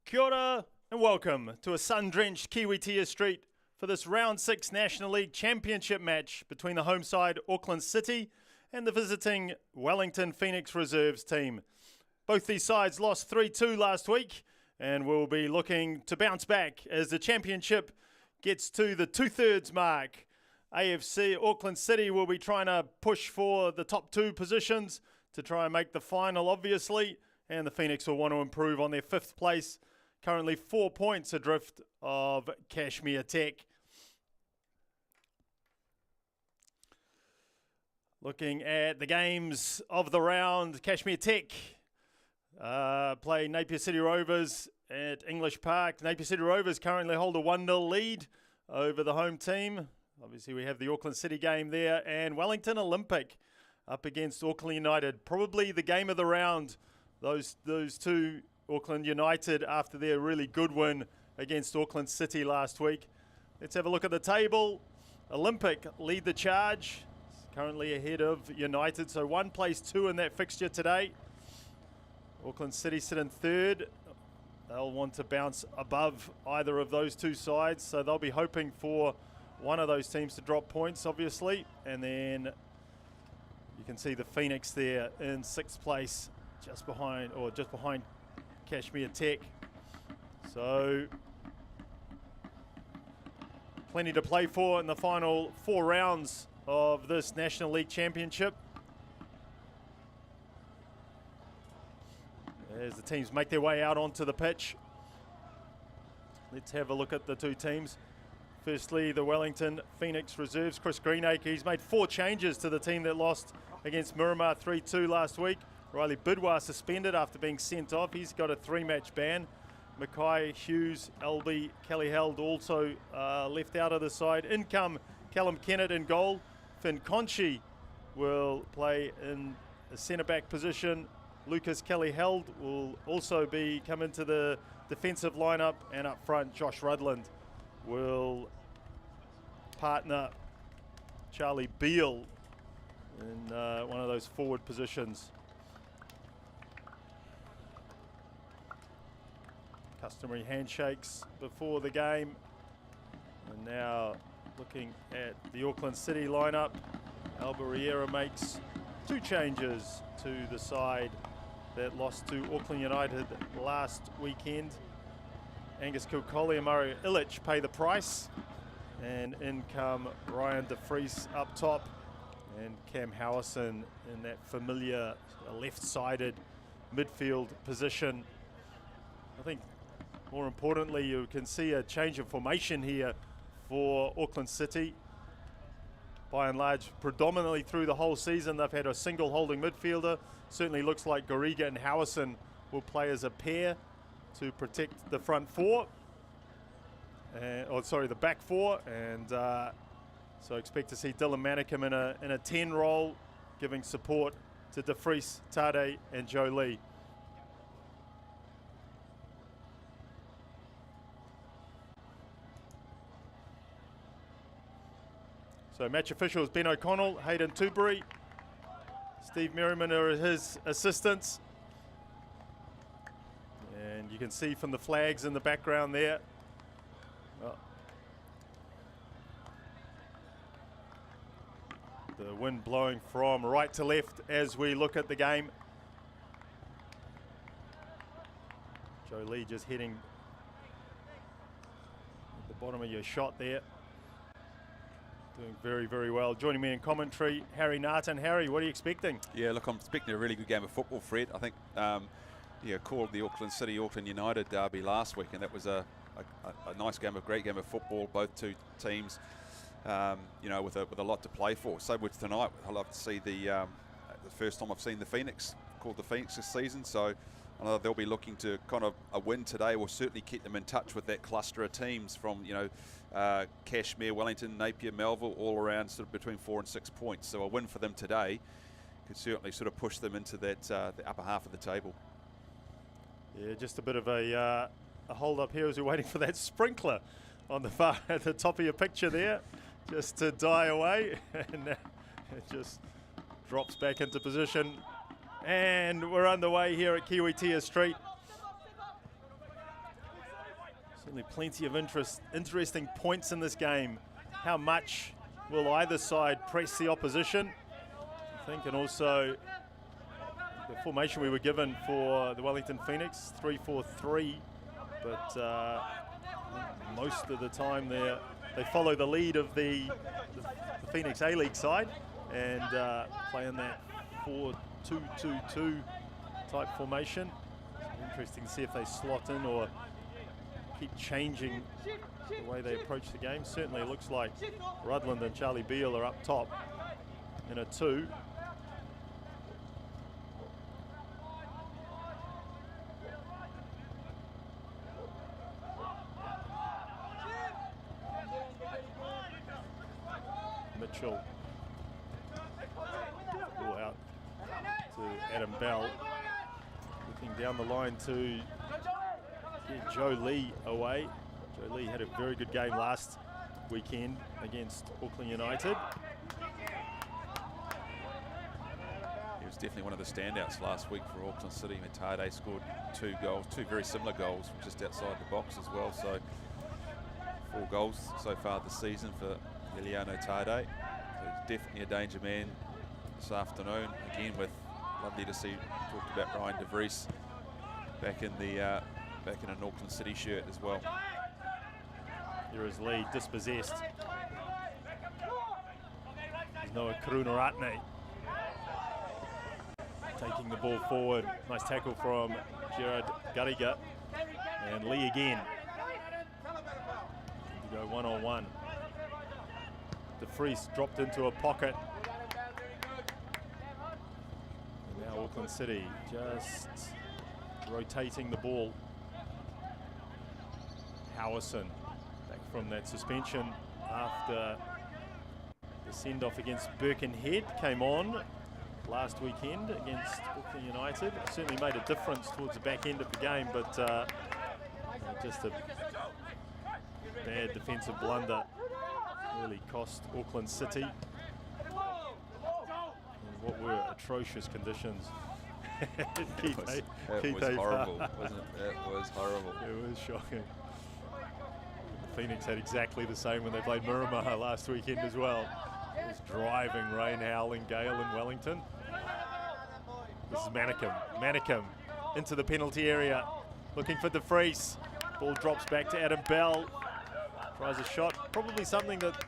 Kia ora and welcome to a sun-drenched Kiwitea Street for this Round 6 National League Championship match between the home side Auckland City and the visiting Wellington Phoenix Reserves team. Both these sides lost 3-2 last week and will be looking to bounce back as the championship gets to the two-thirds mark. AFC Auckland City will be trying to push for the top two positions to try and make the final, obviously, and the Phoenix will want to improve on their fifth place, currently 4 points adrift of Kiwitea St. Looking at the games of the round, Kiwitea St play Napier City Rovers at English Park. Napier City Rovers currently hold a 1-0 lead over the home team. Obviously, we have the Auckland City game there, and Wellington Olympic up against Auckland United. Probably the game of the round. Those two, Auckland United, after their really good win against Auckland City last week. Let's have a look at the table. Olympic lead the charge, currently ahead of United, so one place two in that fixture today. Auckland City sit in third. They'll want to bounce above either of those two sides, so they'll be hoping for one of those teams to drop points, obviously. And then you can see the Phoenix there in sixth place, just behind Kiwitea St. So plenty to play for in the final 4 rounds of this National League Championship, as the teams make their way out onto the pitch. Let's have a look at the two teams. Firstly, the Wellington Phoenix Reserves. Chris Greenacre, he's made 4 changes to the team that lost against Miramar 3-2 last week. Riley Bidwar suspended after being sent off. He's got a 3-match ban. Mackay, Hughes, Elby, Kelly Held also left out of the side. In come Callum Kennett in goal. Finn Conchi will play in a centre-back position. Lucas Kelly Held will also come into the defensive lineup, and up front Josh Rudland will partner Charlie Beale in one of those forward positions. Customary handshakes before the game. And now looking at the Auckland City lineup, Alba Riera makes 2 changes to the side that lost to Auckland United last weekend. Angus Kilcoley and Mario Illich pay the price, and in come Ryan De Vries up top and Cam Howison in that familiar left-sided midfield position. I think more importantly, you can see a change of formation here for Auckland City. By and large, predominantly through the whole season, they've had a single holding midfielder. Certainly looks like Goriga and Howison will play as a pair to protect the front four, the back four, and so expect to see Dylan Manicum in a 10 role, giving support to De Vries, Tade and Joe Lee. So match officials Ben O'Connell, Hayden Tubery, Steve Merriman are his assistants. And you can see from the flags in the background there. The wind blowing from right to left as we look at the game. Joe Lee just heading at the bottom of your shot there. Doing very, very well. Joining me in commentary, Harry Narton. Harry, what are you expecting? Yeah, look, I'm expecting a really good game of football, Fred. I think called the Auckland City, Auckland United derby last week, and that was a nice game, a great game of football. Both two teams, with a lot to play for. So with tonight, I'd love to see the first time I've seen the Phoenix, called the Phoenix this season. So I know they'll be looking to kind of a win today will certainly keep them in touch with that cluster of teams from, Cashmere, Wellington, Napier, Melville, all around sort of between 4 and 6 points. So a win for them today could certainly sort of push them into that the upper half of the table. Yeah, just a bit of a hold up here as we're waiting for that sprinkler on the far at the top of your picture there, just to die away, and it just drops back into position. And we're underway here at Kiwitea Street. Certainly plenty of interesting points in this game. How much will either side press the opposition, I think, and also the formation we were given for the Wellington Phoenix, 3-4-3, but most of the time they follow the lead of the Phoenix A-League side and play in that 4-2-2-2 type formation. Interesting to see if they slot in or keep changing the way they approach the game. Certainly it looks like Rudland and Charlie Beale are up top in a 2. Mitchell. Ball out to Adam Bell. Looking down the line to get Joe Lee away. Joe Lee had a very good game last weekend against Auckland United. He was definitely one of the standouts last week for Auckland City. Matade scored 2 goals, 2 very similar goals from just outside the box as well. So 4 goals so far this season for Emiliano Tade. So definitely a danger man this afternoon. Again, with lovely to see, talked about Ryan De Vries back in an Auckland City shirt as well. Here is Lee dispossessed. There's Noah Karunaratne taking the ball forward. Nice tackle from Gerard Garriga. And Lee again. To go one-on-one. De Vries dropped into a pocket. And now Auckland City just rotating the ball. Howison back from that suspension after the send-off against Birkenhead came on last weekend against Auckland United. It certainly made a difference towards the back end of the game, but just a bad defensive blunder really cost Auckland City in what were atrocious conditions. It was horrible, wasn't it? It was horrible. It was shocking. The Phoenix had exactly the same when they played Miramar last weekend as well. It was driving rain, howling gale in Wellington. This is Manicum into the penalty area, looking for De Vries. Ball drops back to Adam Bell. Tries a shot, probably something that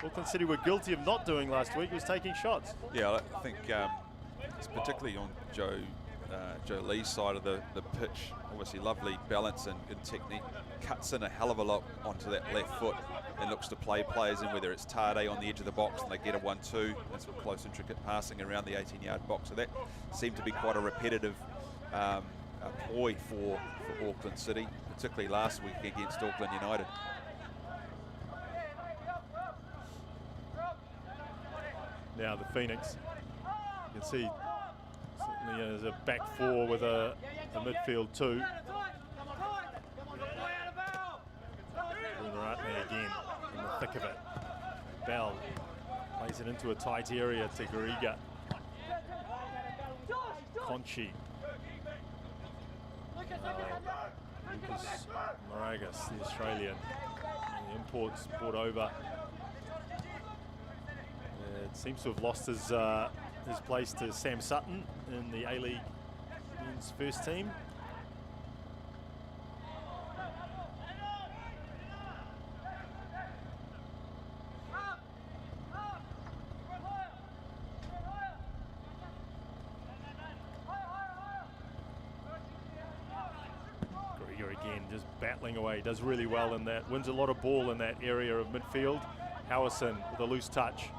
Auckland City were guilty of not doing last week, was taking shots. Yeah, I think it's particularly on Joe Lee's side of the pitch. Obviously lovely balance and good technique. Cuts in a hell of a lot onto that left foot and looks to play players in, whether it's Tade on the edge of the box and they get a 1-2 and some close intricate passing around the 18-yard box. So that seemed to be quite a repetitive ploy for Auckland City, particularly last week against Auckland United. Now the Phoenix, you can see certainly there's a back 4 with a midfield 2. Karunaratne again in the thick of it. Bell plays it into a tight area to Garriga. Conchi. Lucas Moragas, the Australian. The imports brought over. It seems to have lost his place to Sam Sutton in the A-League men's first team. Grieger again, just battling away, does really well in that, wins a lot of ball in that area of midfield. Howison with a loose touch.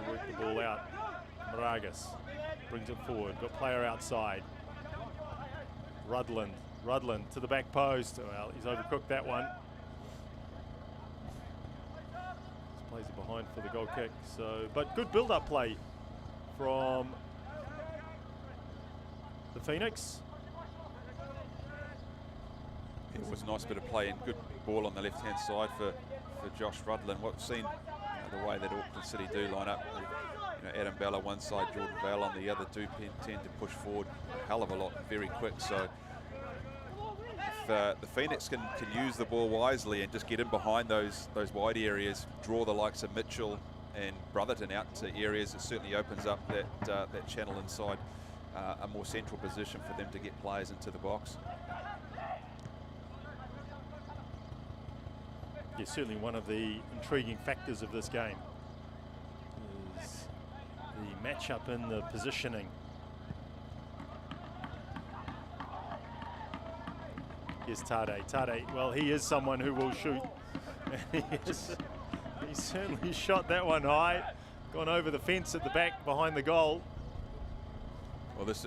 Work the ball out. Moragas brings it forward. Got player outside. Rudland to the back post. Well, he's overcooked that one. Just plays it behind for the goal kick. So, but good build-up play from the Phoenix. It was a nice bit of play and good ball on the left-hand side for Josh Rudland. What we've seen, the way that Auckland City do line up, Adam Bella one side, Jordan Vale on the other, do tend to push forward a hell of a lot very quick. So if the Phoenix can use the ball wisely and just get in behind those wide areas, draw the likes of Mitchell and Brotherton out to areas, it certainly opens up that channel inside a more central position for them to get players into the box. Yeah, certainly one of the intriguing factors of this game is the matchup in the positioning. Here's Tade. Tade, well, he is someone who will shoot. He certainly shot that one high, gone over the fence at the back behind the goal. Well, this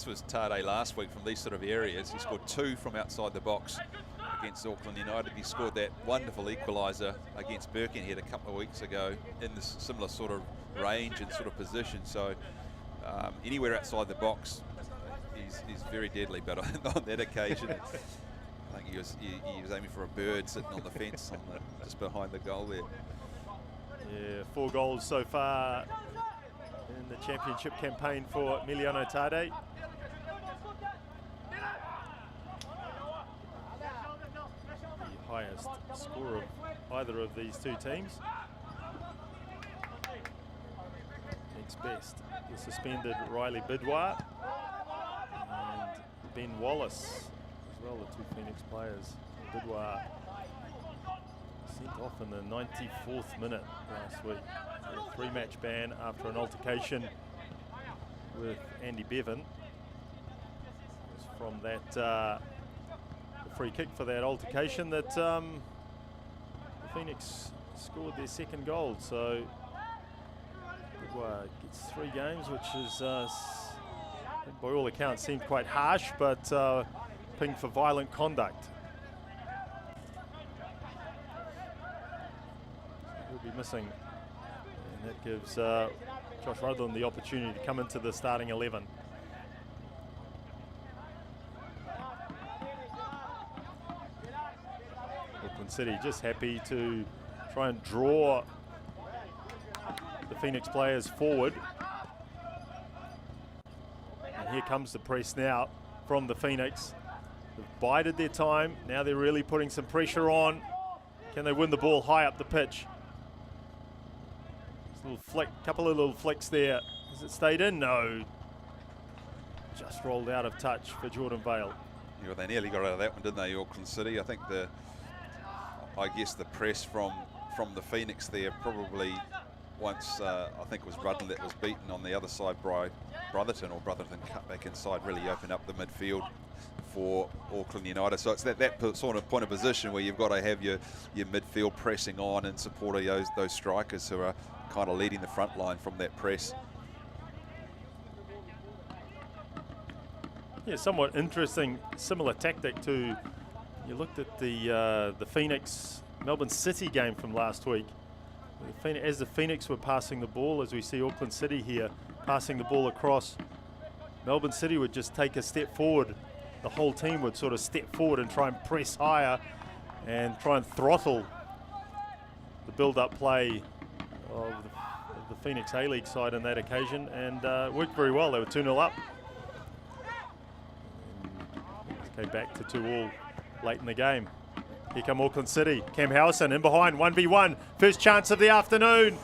was Tade last week from these sort of areas. He scored 2 from outside the box against Auckland United. He scored that wonderful equaliser against Birkenhead a couple of weeks ago in this similar sort of range and sort of position. So anywhere outside the box, he's very deadly. But on that occasion, I think he was aiming for a bird sitting on the fence just behind the goal there. Yeah, 4 goals so far in the championship campaign for Emiliano Tade. The highest score of either of these two teams. Next best, the suspended Riley Bidwar and Ben Wallace as well, the 2 Phoenix players. Bidwar sent off in the 94th minute last week. A 3-match ban after an altercation with Andy Bevan. It was from that the free kick for that altercation that the Phoenix scored their 2nd goal. So Bidwar gets 3 games, which is by all accounts seemed quite harsh, but pinged for violent conduct. He'll be missing, and that gives Josh Rutherland the opportunity to come into the starting 11. Auckland City just happy to try and draw the Phoenix players forward. And here comes the press now from the Phoenix. They've bided their time. Now they're really putting some pressure on. Can they win the ball high up the pitch? Little flick, couple of little flicks there. Has it stayed in? No. Just rolled out of touch for Jordan Vale. Yeah, well, they nearly got out of that one, didn't they, Auckland City? I think I guess the press from the Phoenix there probably once I think it was Rutland that was beaten on the other side by Brotherton, or Brotherton cut back inside, really opened up the midfield for Auckland United. So it's that sort of point of position where you've got to have your midfield pressing on in support of those strikers who are kind of leading the front line from that press. Yeah, somewhat interesting, similar tactic to, you looked at the Phoenix Melbourne City game from last week. As the Phoenix were passing the ball, as we see Auckland City here passing the ball across, Melbourne City would just take a step forward. The whole team would sort of step forward and try and press higher and try and throttle the build-up play of the Phoenix A-League side on that occasion, and worked very well. They were 2-0 up. And came back to 2-2 late in the game. Here come Auckland City. Cam Howison in behind, 1v1. First chance of the afternoon.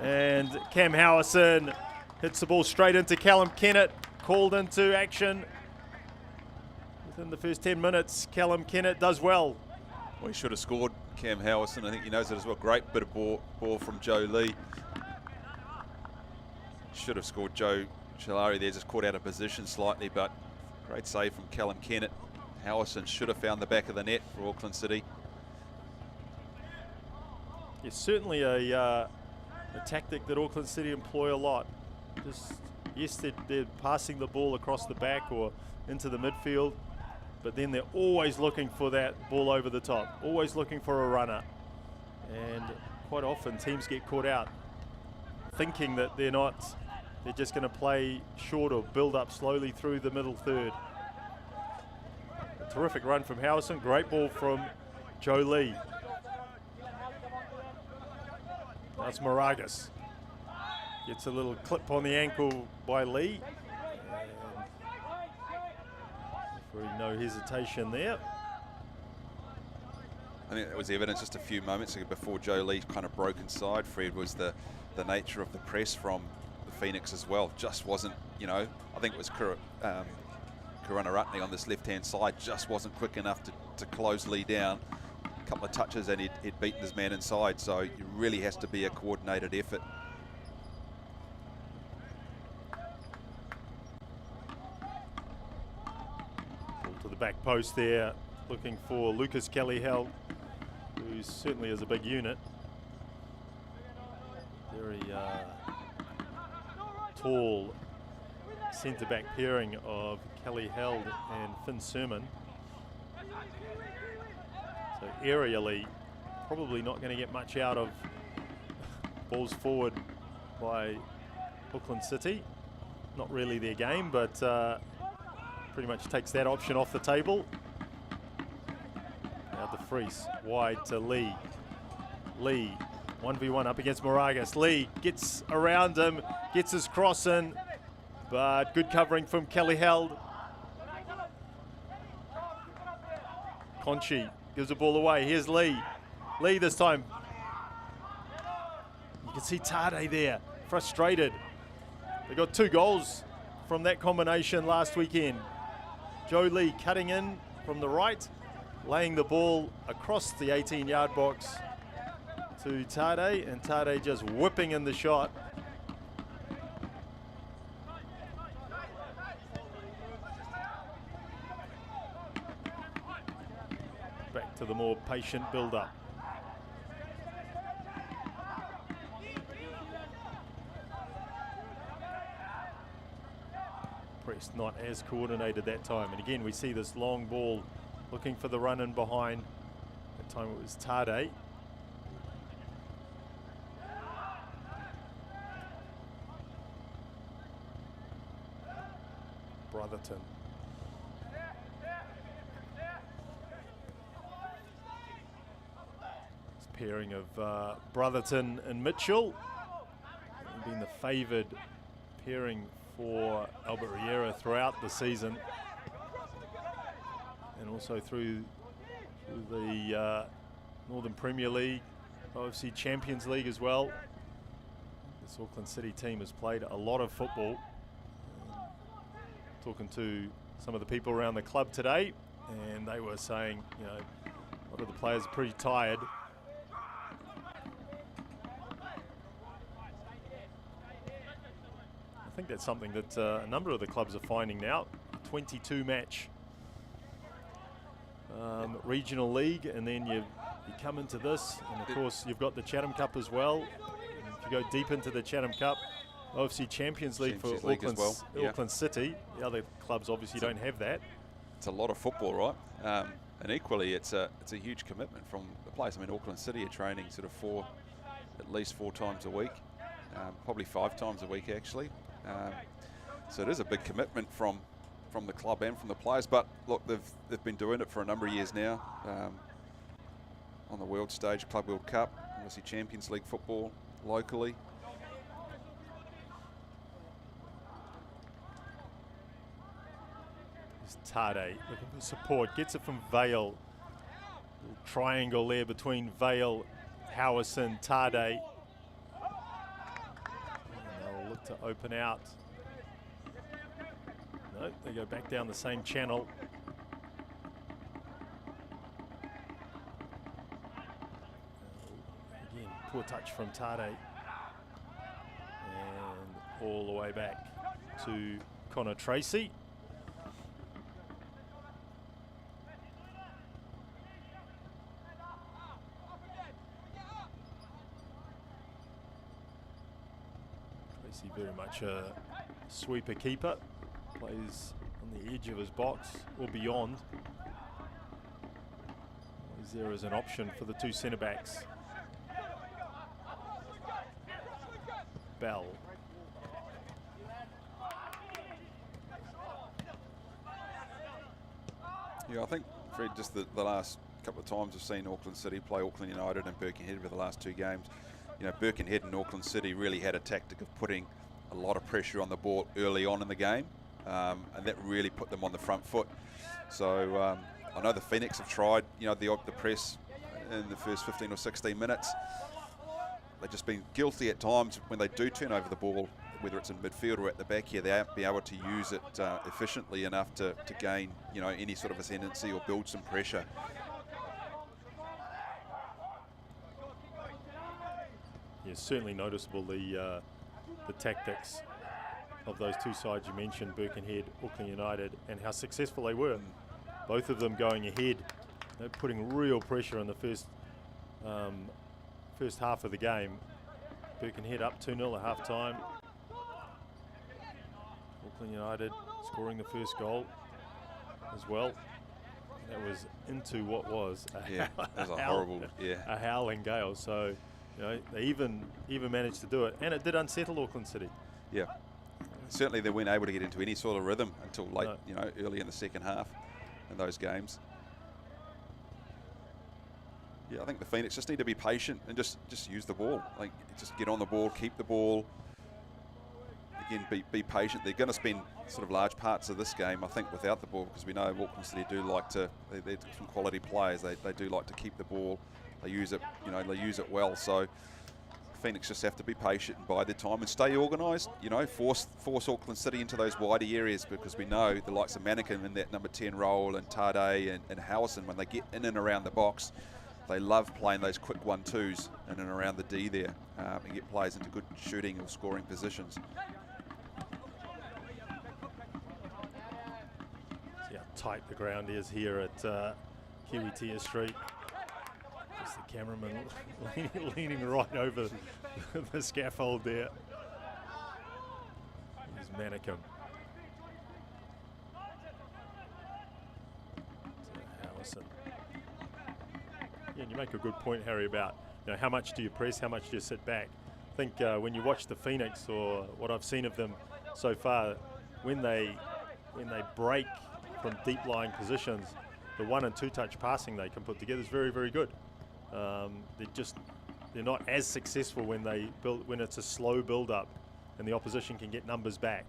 And Cam Howison hits the ball straight into Callum Kennett. Called into action. Within the first 10 minutes, Callum Kennett does well. Well, he should have scored, Cam Howison. I think he knows it as well. Great bit of ball from Joe Lee. Should have scored. Joe Chalari there, just caught out of position slightly, but great save from Callum Kennett. Howison should have found the back of the net for Auckland City. It's certainly a tactic that Auckland City employ a lot. Yes, they're passing the ball across the back or into the midfield, but then they're always looking for that ball over the top, always looking for a runner. And quite often teams get caught out thinking that they're just going to play short or build up slowly through the middle third. A terrific run from Howison, great ball from Joe Lee. That's Moragas. Gets a little clip on the ankle by Lee. No hesitation there. I think it was evident just a few moments ago before Joe Lee kind of broke inside. Fred, was the nature of the press from the Phoenix as well. Just wasn't, you know, I think it was Karunaratne on this left-hand side, just wasn't quick enough to close Lee down. A couple of touches and he'd beaten his man inside, so it really has to be a coordinated effort. Ball to the back post there, looking for Lucas Kelly-Held, who certainly is a big unit. Very tall centre-back pairing of Kelly-Held and Finn Sermon. So aerially, probably not going to get much out of balls forward by Auckland City. Not really their game, but pretty much takes that option off the table. Now De Vries, wide to Lee. Lee, 1v1 up against Moragas. Lee gets around him, gets his cross in, but good covering from Kelly-Held. Conchi gives the ball away. Here's Lee. Lee this time. You can see Tade there, frustrated. They got 2 goals from that combination last weekend. Joe Lee cutting in from the right, laying the ball across the 18-yard box to Tade, and Tade just whipping in the shot. Back to the more patient build-up. Press not as coordinated that time, and again we see this long ball looking for the run in behind. That time it was Tade. Brotherton. This pairing of Brotherton and Mitchell been the favoured pairing for Albert Riera throughout the season, and also through the Northern Premier League, obviously Champions League as well. This Auckland City team has played a lot of football. Talking to some of the people around the club today, and they were saying, you know, a lot of the players are pretty tired. I think that's something that a number of the clubs are finding now. 22 match regional league, and then you come into this, and of course you've got the Chatham Cup as well. And if you go deep into the Chatham Cup, obviously Champions League for Auckland, well. Auckland City. The other clubs obviously don't have that. It's a lot of football, right? And equally, it's a huge commitment from the players. I mean, Auckland City are training sort of at least four times a week, probably 5 times a week actually. So it is a big commitment from the club and from the players. But look, they've been doing it for a number of years now. On the world stage, Club World Cup, obviously Champions League football locally. Tade looking for support, gets it from Vale. Triangle there between Vale, Howison, Tade. They'll look to open out. No, they go back down the same channel. Again, poor touch from Tade. And all the way back to Connor Tracy. Very much a sweeper keeper, plays on the edge of his box or beyond. Is there as an option for the 2 centre backs. Bell. Yeah, I think, Fred, just the last couple of times I've seen Auckland City play Auckland United and Birkenhead over the last 2 games. you know, Birkenhead and Auckland City really had a tactic of putting a lot of pressure on the ball early on in the game, and that really put them on the front foot. So I know the Phoenix have tried, you know, the press in the first 15 or 16 minutes. They've just been guilty at times when they do turn over the ball, whether it's in midfield or at the back here. They haven't been able to use it efficiently enough to gain, you know, any sort of ascendancy or build some pressure. Yeah, certainly noticeable the tactics of those two sides you mentioned, Birkenhead, Auckland United, and how successful they were. Both of them going ahead, putting real pressure in the first half of the game. Birkenhead up 2-0 at half time. Auckland United scoring the first goal as well. That was into what was that was a horrible, a howling gale. So, you know, they even managed to do it, and it did unsettle Auckland City. Yeah, certainly they weren't able to get into any sort of rhythm until late, you know, early in the second half in those games. Yeah, I think the Phoenix just need to be patient and just use the ball. Like, just get on the ball, keep the ball. Again, be patient. They're going to spend sort of large parts of this game, I think, without the ball, because we know Auckland City do like to. They're some quality players. They do like to keep the ball. They use it, you know, they use it well. So Phoenix just have to be patient and bide their time and stay organised. You know, force Auckland City into those wider areas, because we know the likes of Mannequin in that number 10 role, and Tade and Howison, when they get in and around the box, they love playing those quick 1-2s in and around the D there, and get players into good shooting or scoring positions. See how tight the ground is here at Kiwitea St. Just the cameraman leaning right over the scaffold there. Here's Mannequin. Howison. Yeah, and you make a good point, Harry, about, you know, how much do you press, how much do you sit back. I think when you watch the Phoenix, or what I've seen of them so far, when they break from deep lying positions, the 1- and 2-touch passing they can put together is very, very good. They're not as successful when it's a slow build-up and the opposition can get numbers back.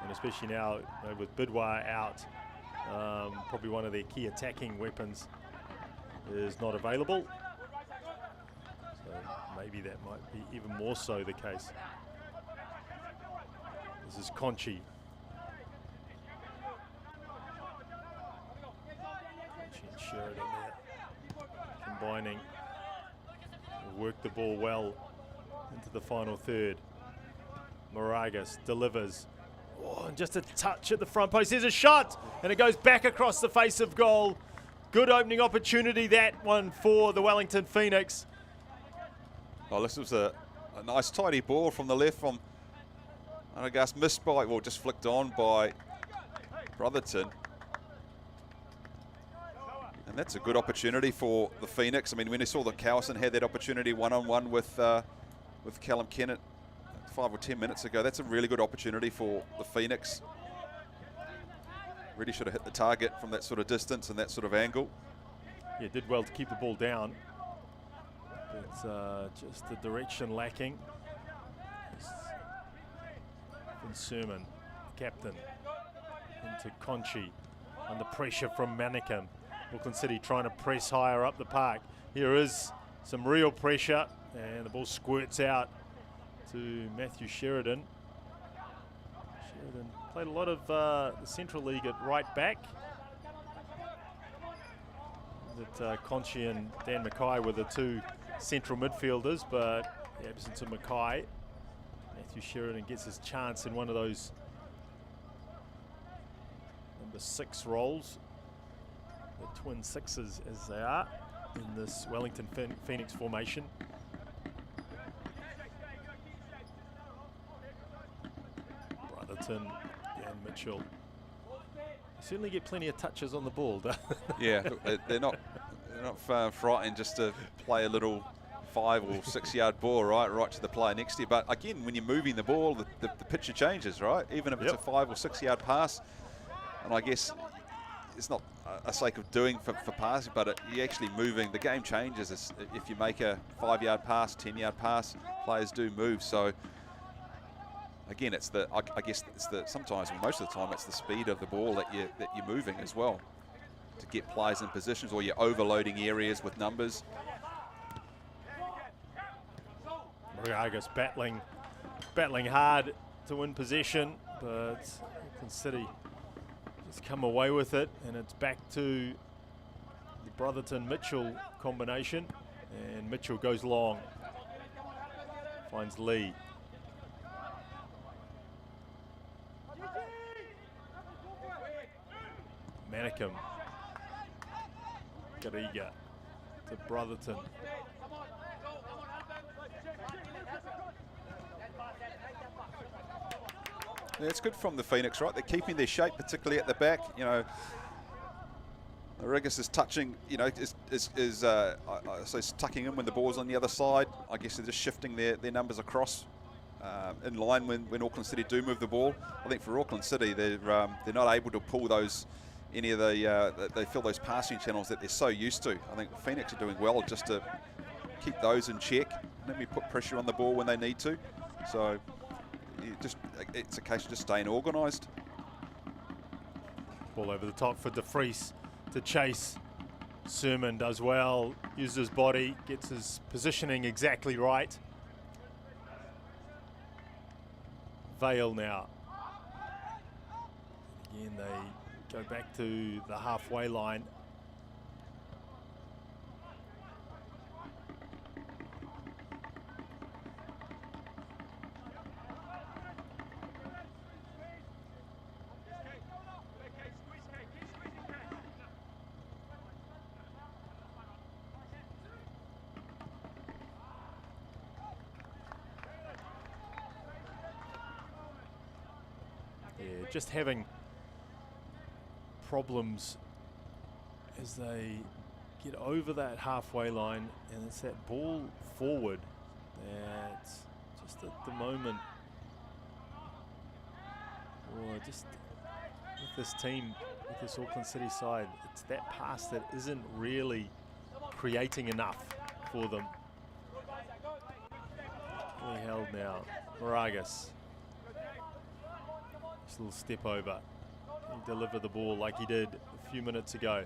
And especially now, you know, with Bidwar out, probably one of their key attacking weapons is not available. So maybe that might be even more so the case. This is Conchi. Conchi and Sheridan there, combining. Work the ball well into the final third. Moragas delivers. Oh, and just a touch at the front post. There's a shot, and it goes back across the face of goal. Good opening opportunity, that one, for the Wellington Phoenix. Oh, this was a nice tidy ball from the left from, I guess, missed by, well, just flicked on by Brotherton. And that's a good opportunity for the Phoenix. I mean, when you saw that Cowison had that opportunity one-on-one with Callum Kennett 5 or 10 minutes ago, that's a really good opportunity for the Phoenix. Really should have hit the target from that sort of distance and that sort of angle. Yeah, did well to keep the ball down. But just the direction lacking. From Sermon, captain, into Conchi, under pressure from Mannequin. Auckland City trying to press higher up the park. Here is some real pressure, and the ball squirts out to Matthew Sheridan. Sheridan played a lot of the Central League at right back. That Conchi and Dan Mackay were the two central midfielders, but the absence of Mackay, Matthew Sheridan gets his chance in one of those number 6 roles. The twin sixes as they are in this Wellington Phoenix formation. Brotherton and Mitchell certainly get plenty of touches on the ball. Yeah, look, they're not frightened just to play a little 5 or 6 yard ball right to the player next to you. But again, when you're moving the ball, the picture changes, right? Even if it's a 5 or 6 yard pass, and I guess it's not a sake of doing for passing, but you're actually moving. The game changes if you make a 5-yard pass, 10-yard pass. Players do move. So again, it's the I guess it's the sometimes, or most of the time, it's the speed of the ball that you're moving as well to get players in positions, or you're overloading areas with numbers. Moreagas battling hard to win possession, but Auckland City just come away with it, and it's back to the Brotherton-Mitchell combination, and Mitchell goes long, finds Lee. Manicum, Gariga to Brotherton. Yeah, it's good from the Phoenix, right? They're keeping their shape, particularly at the back. You know, Regis is touching, you know, so it's tucking in when the ball's on the other side. I guess they're just shifting their numbers across in line when Auckland City do move the ball. I think for Auckland City, they're not able to pull any of they fill those passing channels that they're so used to. I think the Phoenix are doing well just to keep those in check, and then we put pressure on the ball when they need to. So it's a case of just staying organised. Ball over the top for De Vries to chase. Sermon does well, uses his body, gets his positioning exactly right. Vale now. Again, they go back to the halfway line. Just having problems as they get over that halfway line, and it's that ball forward that just at the moment, or just with this team, with this Auckland City side, it's that pass that isn't really creating enough for them. Fully held now, Moreagas. Little step over. He delivered the ball like he did a few minutes ago.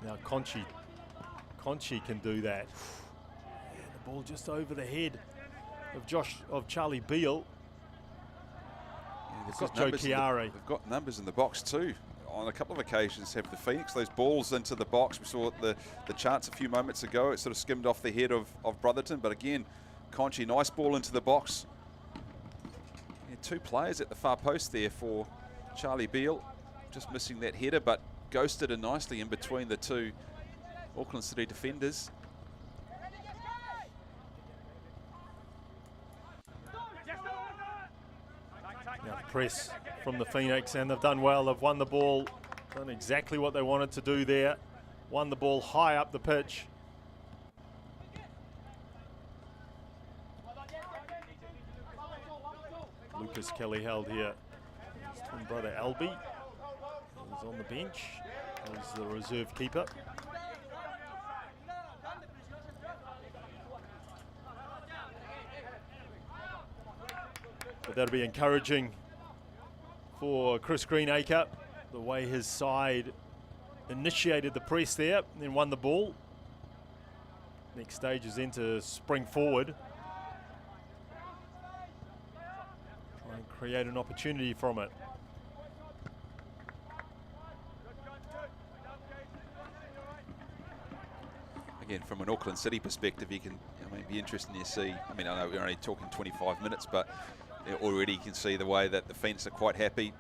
Now Conchi can do that. And the ball just over the head of Charlie Beale. Yeah, they've got numbers in the box too. On a couple of occasions have the Phoenix, those balls into the box. We saw the chance a few moments ago. It sort of skimmed off the head of Brotherton, but again, Conchi, nice ball into the box. Yeah, 2 players at the far post there for Charlie Beale, just missing that header, but ghosted it nicely in between the 2 Auckland City defenders. Now press from the Phoenix, and they've done well. They've won the ball, done exactly what they wanted to do there. Won the ball high up the pitch. Lucas Kelly held here. His twin brother Albie is on the bench as the reserve keeper. But that'll be encouraging for Chris Greenacre, the way his side initiated the press there and then won the ball. Next stage is then to spring forward. Try and create an opportunity from it. Again, from an Auckland City perspective, you can, be interesting to see. I know we're only talking 25 minutes, but already you can see the way that the Phoenix are quite happy.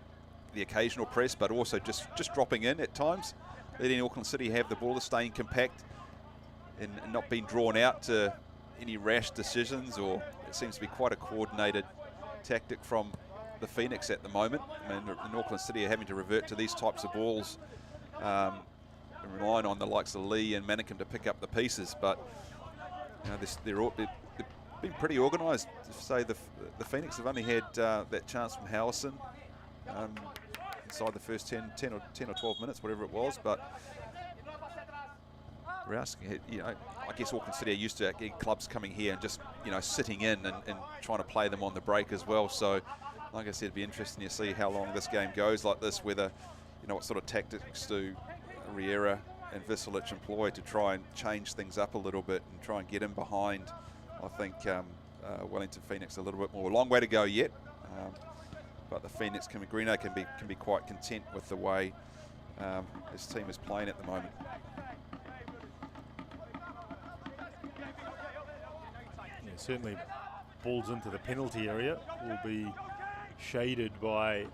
The occasional press, but also just dropping in at times, letting Auckland City have the ball, staying compact and not being drawn out to any rash decisions, or it seems to be quite a coordinated tactic from the Phoenix at the moment. And Auckland City are having to revert to these types of balls, and relying on the likes of Lee and Manicum to pick up the pieces, but they're been pretty organised. Say the Phoenix have only had that chance from Howison inside the first 10 or 12 minutes, whatever it was. But Rouse, you know, I guess Auckland City are used to getting clubs coming here and just, you know, sitting in and trying to play them on the break as well. So, like I said, it'd be interesting to see how long this game goes like this, whether, you know, what sort of tactics do Riera and Visolic employ to try and change things up a little bit and try and get in behind. I think Wellington Phoenix a little bit more. A long way to go yet, but the Phoenix Greeno can be quite content with the way his team is playing at the moment. Yeah, certainly balls into the penalty area will be shaded by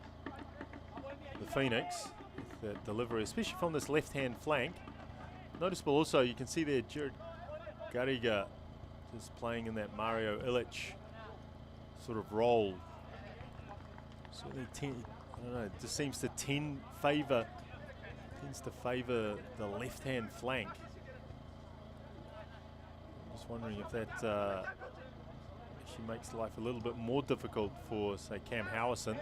the Phoenix with that delivery, especially from this left-hand flank. Noticeable also, you can see there Jared Garriga just playing in that Mario Illich sort of role. Certainly, I don't know, it just seems to tends to favour the left-hand flank. I'm just wondering if that actually makes life a little bit more difficult for, say, Cam Howison.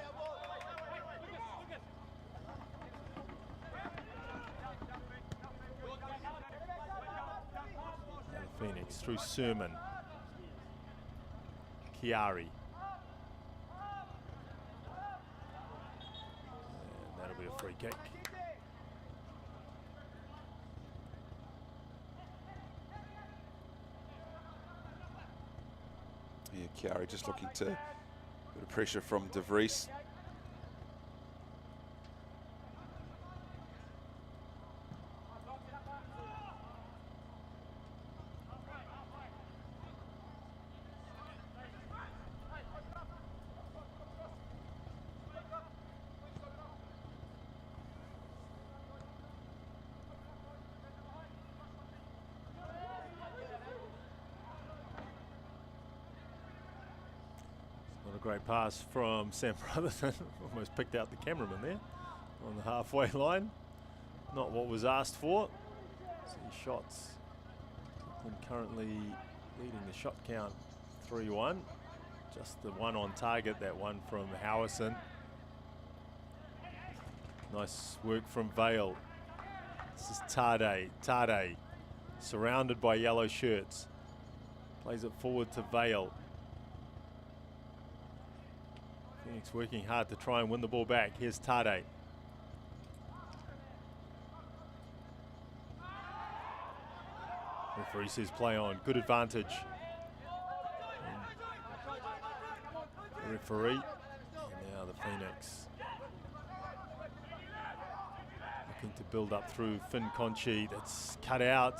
Phoenix through Sermon. Chiari. And that'll be a free kick. Yeah, Chiari just looking to a bit of pressure from De Vries. Great pass from Sam Brotherton. Almost picked out the cameraman there on the halfway line. Not what was asked for. See shots. Auckland currently leading the shot count 3-1. Just the one on target, that one from Howison. Nice work from Vale. This is Tade. Tade, surrounded by yellow shirts. Plays it forward to Vale. Phoenix working hard to try and win the ball back. Here's Tade. Referee says play on. Good advantage. The referee. And now the Phoenix. Looking to build up through Finn Conchi. That's cut out.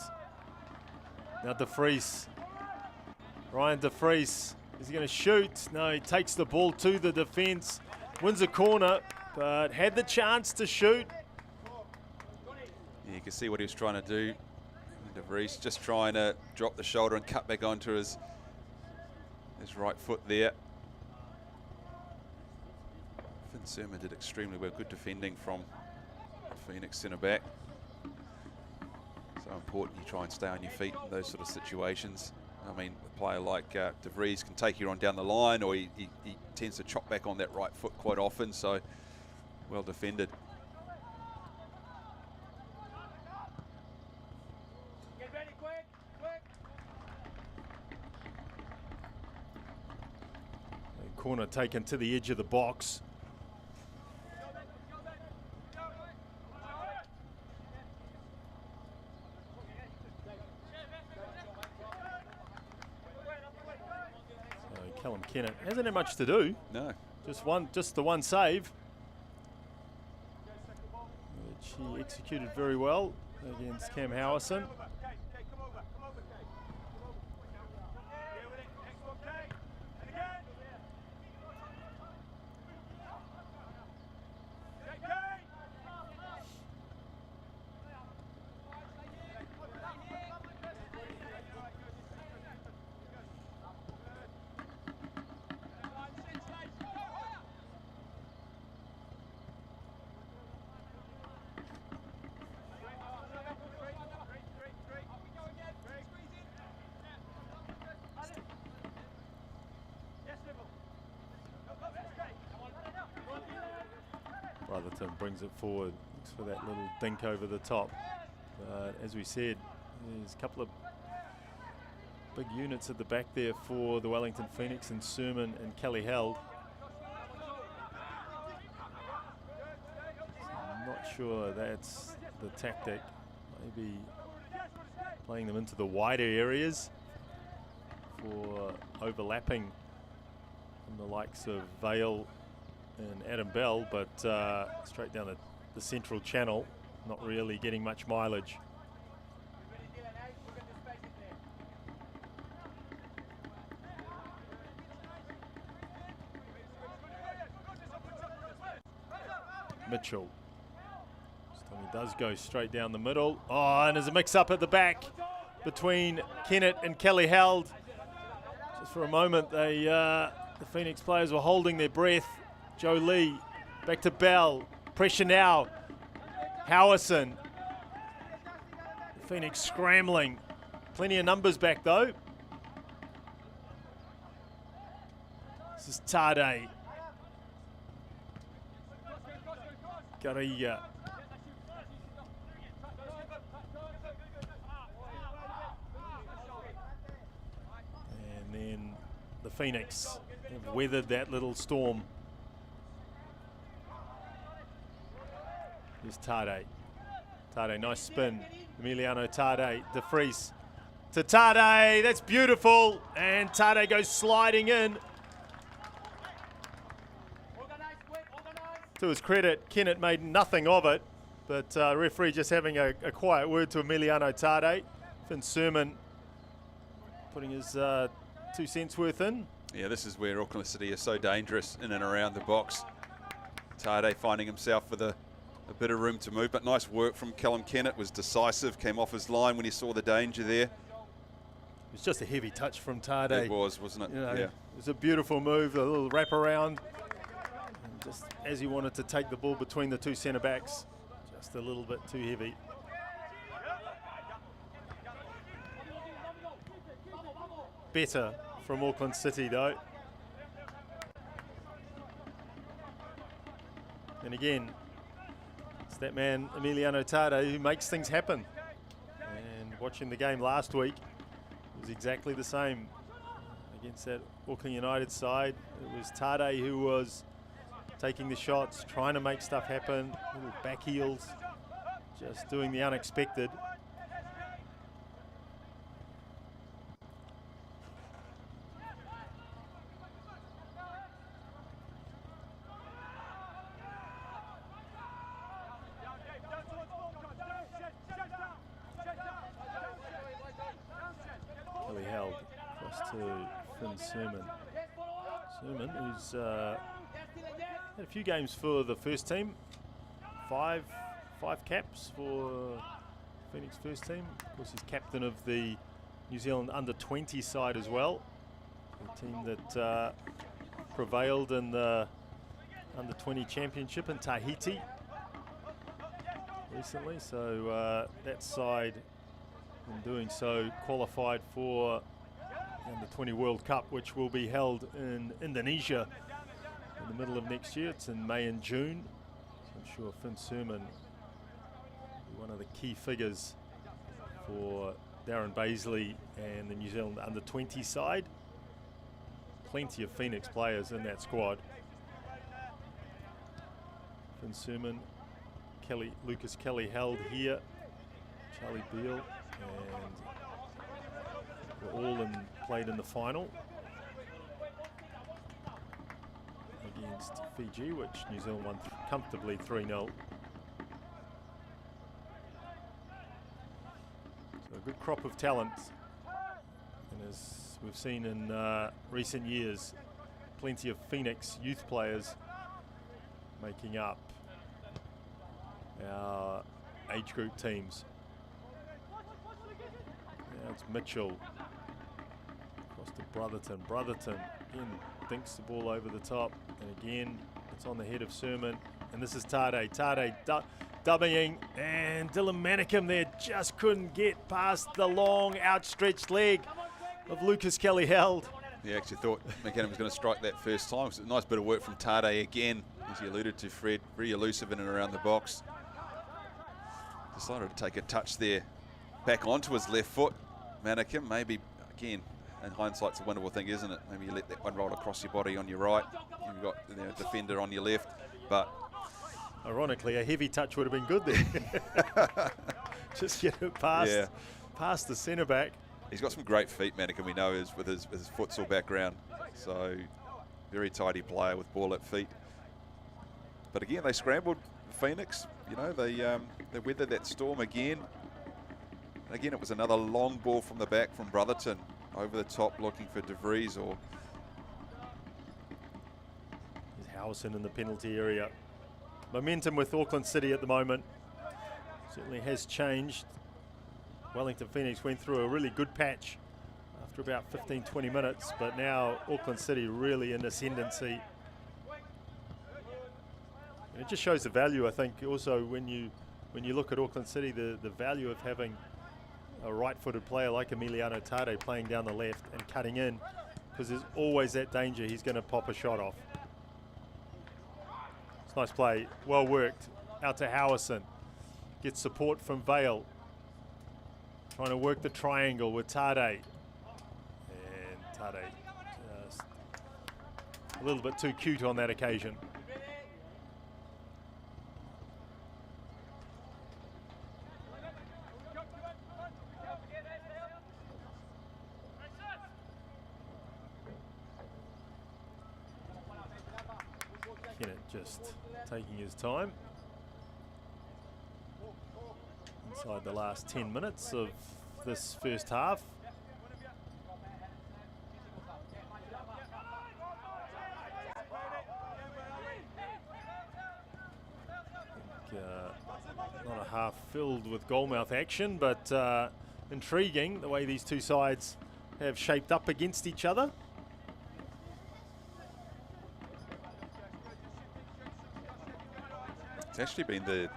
Now De Vries. Ryan De Vries. Is he going to shoot? No, he takes the ball to the defence, wins a corner, but had the chance to shoot. Yeah, you can see what he was trying to do. De Vries just trying to drop the shoulder and cut back onto his right foot there. Finn Sermon did extremely well. Good defending from the Phoenix centre back. So important you try and stay on your feet in those sort of situations. I mean, a player like De Vries can take you on down the line, or he tends to chop back on that right foot quite often, so well defended. Get ready, quick, quick. Corner taken to the edge of the box. Callum Kennett hasn't had much to do. No. Just the one save, which he executed very well against Cam Howison. Brotherton brings it forward. Looks for that little dink over the top. As we said, there's a couple of big units at the back there for the Wellington Phoenix, and Sermon and Kelly Held. I'm not sure that's the tactic. Maybe playing them into the wider areas for overlapping from the likes of Vale and Adam Bell, but straight down the central channel, not really getting much mileage. Mitchell. He does go straight down the middle. Oh, and there's a mix-up at the back between Kennett and Kelly Held. Just for a moment, the Phoenix players were holding their breath. Joe Lee, back to Bell. Pressure now. Howison. The Phoenix scrambling. Plenty of numbers back, though. This is Tade. Gariga. And then the Phoenix have weathered that little storm. Here's Tade. Tade, nice spin. Emiliano Tade, De Vries to Tade. That's beautiful. And Tade goes sliding in. To his credit, Kennett made nothing of it, but referee just having a quiet word to Emiliano Tade. Finn Sermon putting his 2 cents worth in. Yeah, this is where Auckland City is so dangerous in and around the box. Tade finding himself with a bit of room to move, but nice work from Callum Kennett. Was decisive, came off his line when he saw the danger there. It was just a heavy touch from Tade. It was, wasn't it? You know, yeah. It was a beautiful move, a little wraparound. Just as he wanted to take the ball between the 2 centre backs, just a little bit too heavy. Better from Auckland City though. And again, it's that man Emiliano Tade who makes things happen. And watching the game last week, it was exactly the same against that Auckland United side. It was Tade who was taking the shots, trying to make stuff happen, little back heels, just doing the unexpected. Kelly Held across to Finn Sermon. Sermon, who's had a few games for the first team. Five caps for Phoenix first team. Of course, he's captain of the New Zealand under-20 side as well. The team that prevailed in the under-20 championship in Tahiti recently. So that side, in doing so, qualified for the Under-20 World Cup, which will be held in Indonesia in the middle of next year. It's in May and June. So I'm sure Finn Sermon will be one of the key figures for Darren Baisley and the New Zealand under-20 side. Plenty of Phoenix players in that squad. Finn Sermon, Lucas Kelly Held here, Charlie Beale, and were all played in the final against Fiji, which New Zealand won comfortably 3-0. So a good crop of talent, and as we've seen in recent years, plenty of Phoenix youth players making up our age group teams. Now it's Mitchell across to Brotherton. Brotherton again dinks the ball over the top, and again it's on the head of Sermon, and this is Tade. Tade dummying, and Dylan Manicum there just couldn't get past the long outstretched leg of Lucas Kelly Held. He actually thought McKinnon was going to strike that first time. So a nice bit of work from Tade again, as you alluded to, Fred. Very elusive in and around the box. Decided to take a touch there. Back onto his left foot. Mannequin, maybe, again, in hindsight, it's a wonderful thing, isn't it? Maybe you let that one roll across your body on your right. You've got the defender on your left. But ironically, a heavy touch would have been good there. Just get it past the centre back. He's got some great feet, Mannequin, we know, with his futsal background. So, very tidy player with ball at feet. But again, they scrambled Phoenix. You know, they weathered that storm again. And again, it was another long ball from the back from Brotherton. Over the top, looking for De Vries or... There's Howison in the penalty area. Momentum with Auckland City at the moment certainly has changed. Wellington Phoenix went through a really good patch after about 15-20 minutes, but now Auckland City really in ascendancy. And it just shows the value, I think, also when you look at Auckland City, the value of having a right-footed player like Emiliano Tade playing down the left and cutting in, because there's always that danger he's going to pop a shot off. It's a nice play, well worked, out to Howison. Gets support from Vale. Trying to work the triangle with Tade. And Tade just a little bit too cute on that occasion. Kennett just taking his time. Inside the last 10 minutes of this first half. Not a half filled with goalmouth action, but intriguing the way these two sides have shaped up against each other. It's actually been the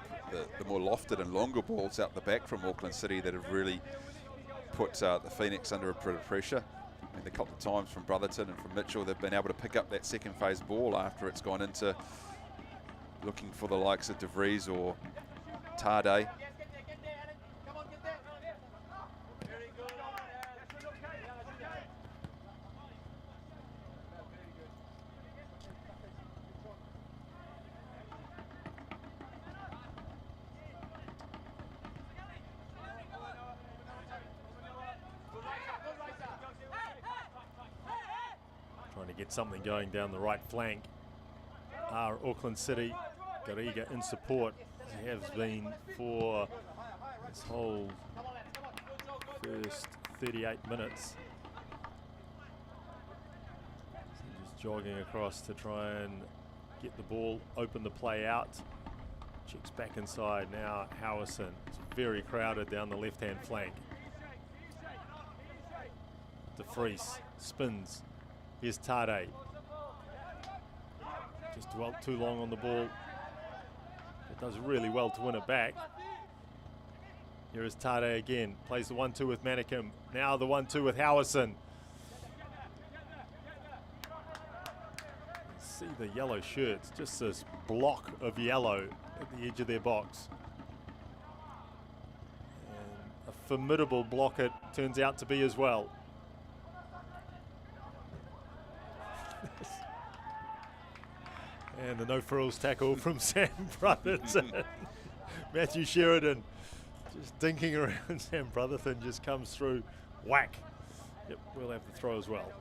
more lofted and longer balls out the back from Auckland City that have really put the Phoenix under a bit of pressure. I mean, a couple of times from Brotherton and from Mitchell, they've been able to pick up that second phase ball after it's gone into looking for the likes of De Vries or Tade. Get something going down the right flank. Auckland City, Gariga in support, as he has been for this whole first 38 minutes. So just jogging across to try and get the ball, open the play out. Checks back inside now. Howison. It's very crowded down the left-hand flank. De Vries spins. Here's Tade. Just dwelt too long on the ball. It does really well to win it back. Here is Tade again. Plays the 1-2 with Mannequin. Now the 1-2 with Howison. See the yellow shirts. Just this block of yellow at the edge of their box. And a formidable block it turns out to be as well. And the no-frills tackle from Sam Brotherton. Matthew Sheridan just dinking around. Sam Brotherton just comes through. Whack. Yep, we'll have the throw as well.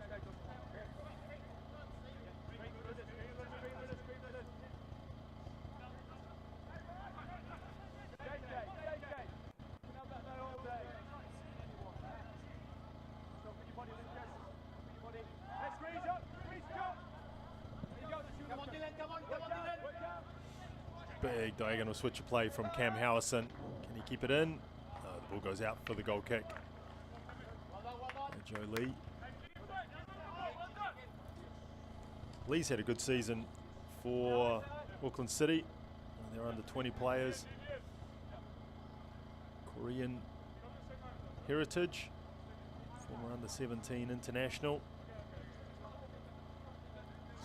Big diagonal switch of play from Cam Howison. Can he keep it in? The ball goes out for the goal kick. And Joe Lee. Lee's had a good season for Auckland City. They're under 20 players. Korean heritage. Former under 17 international.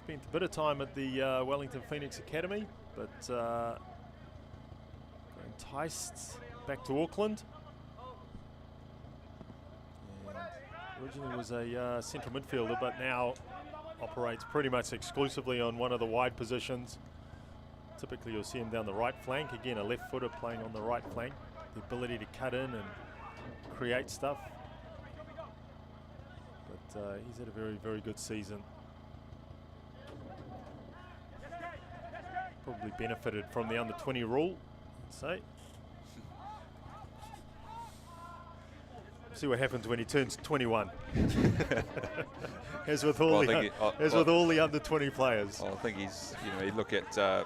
spent a bit of time at the Wellington Phoenix Academy, but got enticed back to Auckland. And originally was a central midfielder, but now operates pretty much exclusively on one of the wide positions. Typically you'll see him down the right flank. Again, a left footer playing on the right flank. The ability to cut in and create stuff. But he's had a very, very good season. Probably benefited from the under-20 rule, I'd say. See what happens when he turns 21. As with all the under-20 players. I think he's, you look at, I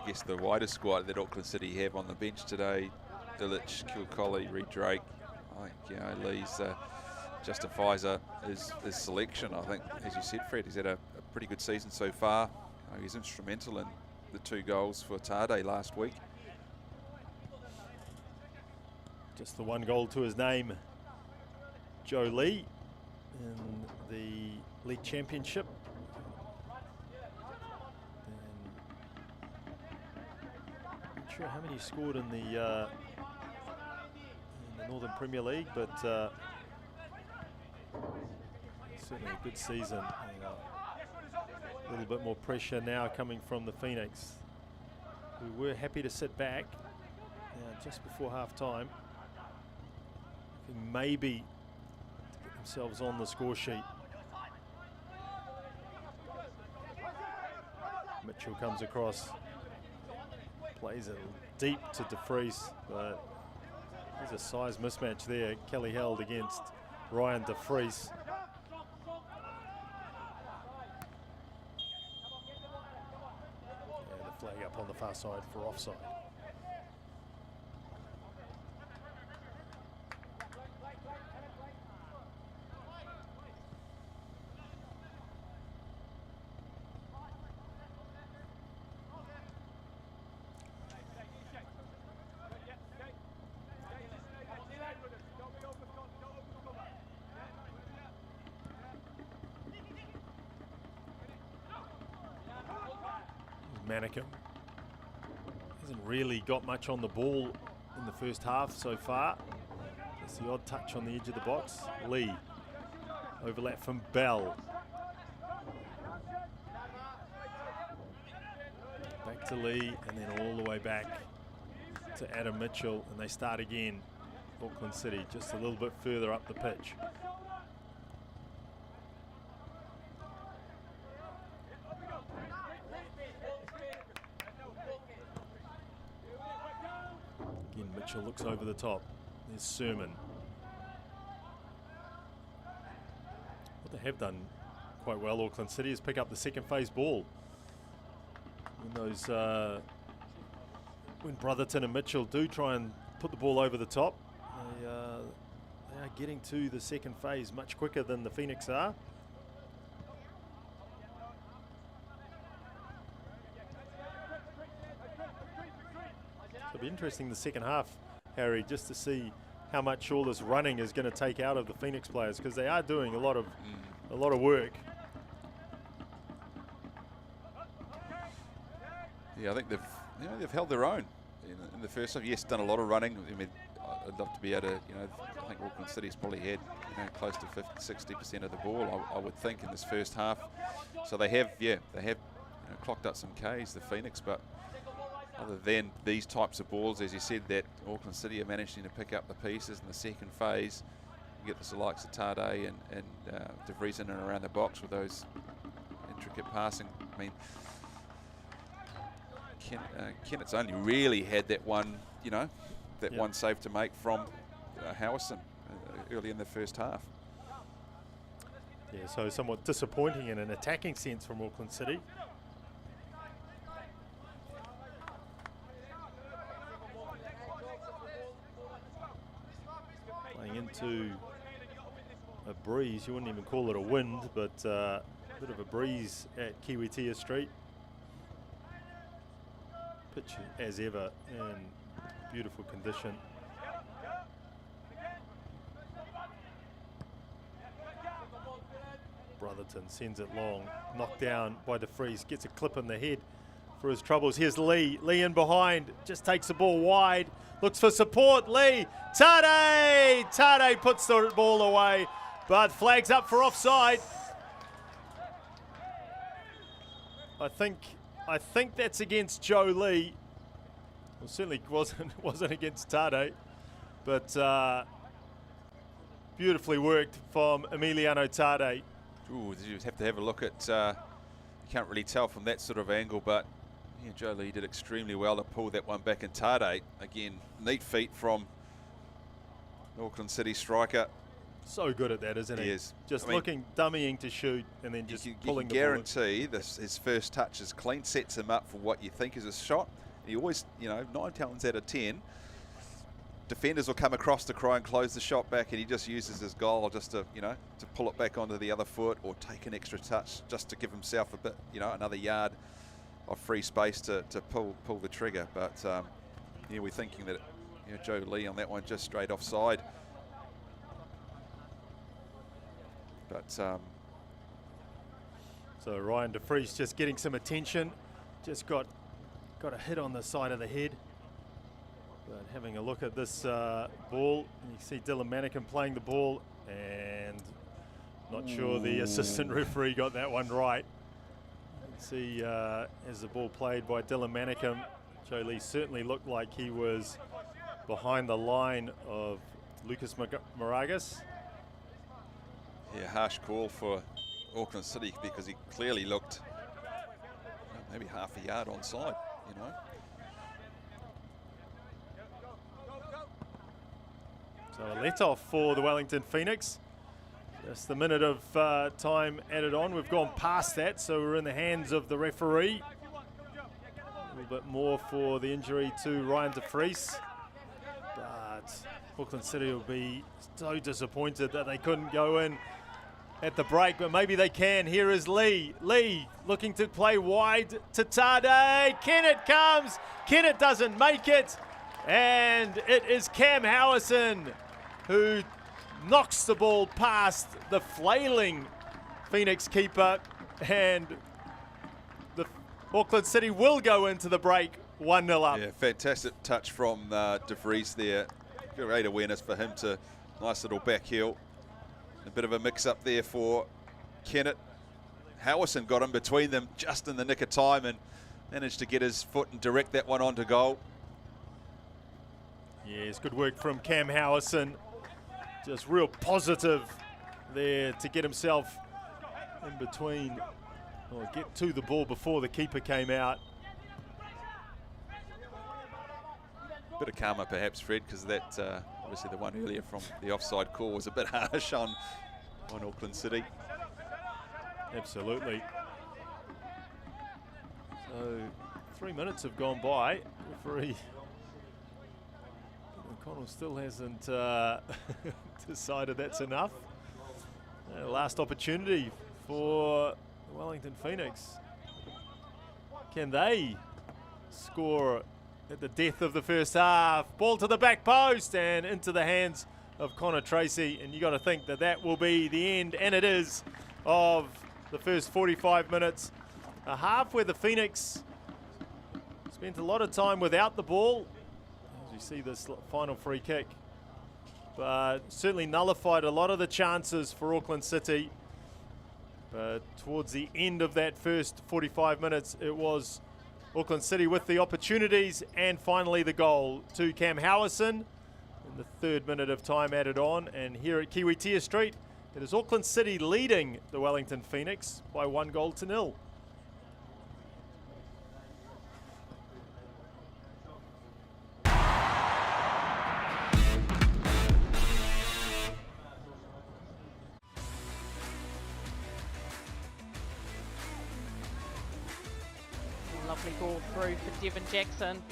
guess, the wider squad that Auckland City have on the bench today. Dilic, Kilcolly, Reid Drake. I think, Lee's justifies his selection. I think, as you said, Fred, he's had a pretty good season so far. He's instrumental in the 2 goals for Tade last week. Just the 1 goal to his name, Joe Lee, in the league championship. And not sure how many he scored in the Northern Premier League, but certainly a good season. A little bit more pressure now coming from the Phoenix, who were happy to sit back just before half time. Maybe to get themselves on the score sheet. Mitchell comes across, plays it deep to De Vries, but there's a size mismatch there. Kelly held against Ryan De Vries. And the flag up on the far side for offside. Mannequin hasn't really got much on the ball in the first half so far. Just the odd touch on the edge of the box. Lee, overlap from Bell. Back to Lee, and then all the way back to Adam Mitchell, and they start again. Auckland City just a little bit further up the pitch. Mitchell looks over the top. There's Sermon. What they have done quite well, Auckland City, is pick up the second phase ball. When those, when Brotherton and Mitchell do try and put the ball over the top, they are getting to the second phase much quicker than the Phoenix are. It'll be interesting the second half, Harry, just to see how much all this running is going to take out of the Phoenix players, because they are doing a lot of work. Yeah, I think they've held their own in the first half. Yes, done a lot of running. I mean, I'd love to be able to, I think Auckland City's probably had close to 50-60% of the ball, I would think, in this first half. So they have clocked up some Ks, the Phoenix, but other than these types of balls, as you said, that Auckland City are managing to pick up the pieces in the second phase. You get the likes of Tade and De Vries in and around the box with those intricate passing. I mean, Kennett's only really had that one, one save to make from Howison early in the first half. Yeah, so somewhat disappointing in an attacking sense from Auckland City. Playing into a breeze, you wouldn't even call it a wind, but a bit of a breeze at Kiwitea St. Pitch as ever in beautiful condition. Brotherton sends it long, knocked down by De Vries, gets a clip in the head for his troubles. Here's Lee in behind, just takes the ball wide, looks for support. Lee, Tade puts the ball away, but flags up for offside. I think that's against Joe Lee. Well, certainly wasn't against Tade, but beautifully worked from Emiliano Tade. Ooh, you have to have a look at, you can't really tell from that sort of angle, but yeah, Joe Lee did extremely well to pull that one back. And Tade, again, neat feet from Auckland City striker. So good at that, isn't he? He is. Just looking, dummying to shoot, and then just pulling the ball. You can guarantee his first touch is clean, sets him up for what you think is a shot. He always, 9 times out of 10, defenders will come across to try and close the shot back, and he just uses his goal just to, to pull it back onto the other foot or take an extra touch just to give himself a bit, another yard of free space to pull the trigger. But yeah, we're thinking that Joe Lee on that one just straight offside. But so Ryan De Vries just getting some attention, just got a hit on the side of the head. But having a look at this ball, you see Dylan Manikin playing the ball, and not sure the assistant referee got that one right. See, as the ball played by Dylan Manikin, Joe Lee certainly looked like he was behind the line of Lucas Moragas. Yeah, harsh call for Auckland City because he clearly looked maybe half a yard onside, So a let-off for the Wellington Phoenix. Just the minute of time added on. We've gone past that, so we're in the hands of the referee. A little bit more for the injury to Ryan De Vries. But Auckland City will be so disappointed that they couldn't go in at the break, but maybe they can. Here is Lee. Lee looking to play wide to Tade. Kennett comes. Kennett doesn't make it. And it is Cam Howison who knocks the ball past the flailing Phoenix keeper, and the Auckland City will go into the break 1-0 up. Yeah, fantastic touch from De Vries there. Great awareness for him to nice little back heel. A bit of a mix-up there for Kennett. Howison got in between them just in the nick of time and managed to get his foot and direct that one onto goal. Yes, good work from Cam Howison. Just real positive there to get himself in between, or get to the ball before the keeper came out. Bit of karma perhaps, Fred, because that obviously the one earlier from the offside call was a bit harsh on Auckland City. Absolutely. So 3 minutes have gone by. Referee O'Connell still hasn't decided that's enough. Last opportunity for Wellington Phoenix. Can they score at the death of the first half? Ball to the back post and into the hands of Connor Tracy, and you got to think that that will be the end, and it is, of the first 45 minutes. A half where the Phoenix spent a lot of time without the ball, as you see this final free kick, but certainly nullified a lot of the chances for Auckland City. But towards the end of that first 45 minutes, it was Auckland City with the opportunities, and finally the goal to Cam Howison in the 3rd minute of time added on. And here at Kiwitea Street, it is Auckland City leading the Wellington Phoenix by 1-0. Lovely ball through for Devon Jackson.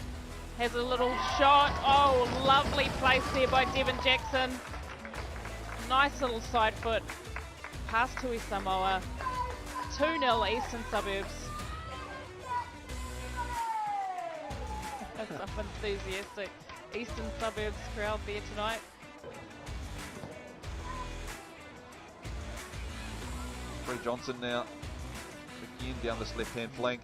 Has a little shot. Oh, lovely place there by Devon Jackson. Nice little side foot. Pass to Samoa. 2-0 Eastern Suburbs. Some enthusiastic Eastern Suburbs crowd there tonight. Bree Johnson now again down this left-hand flank.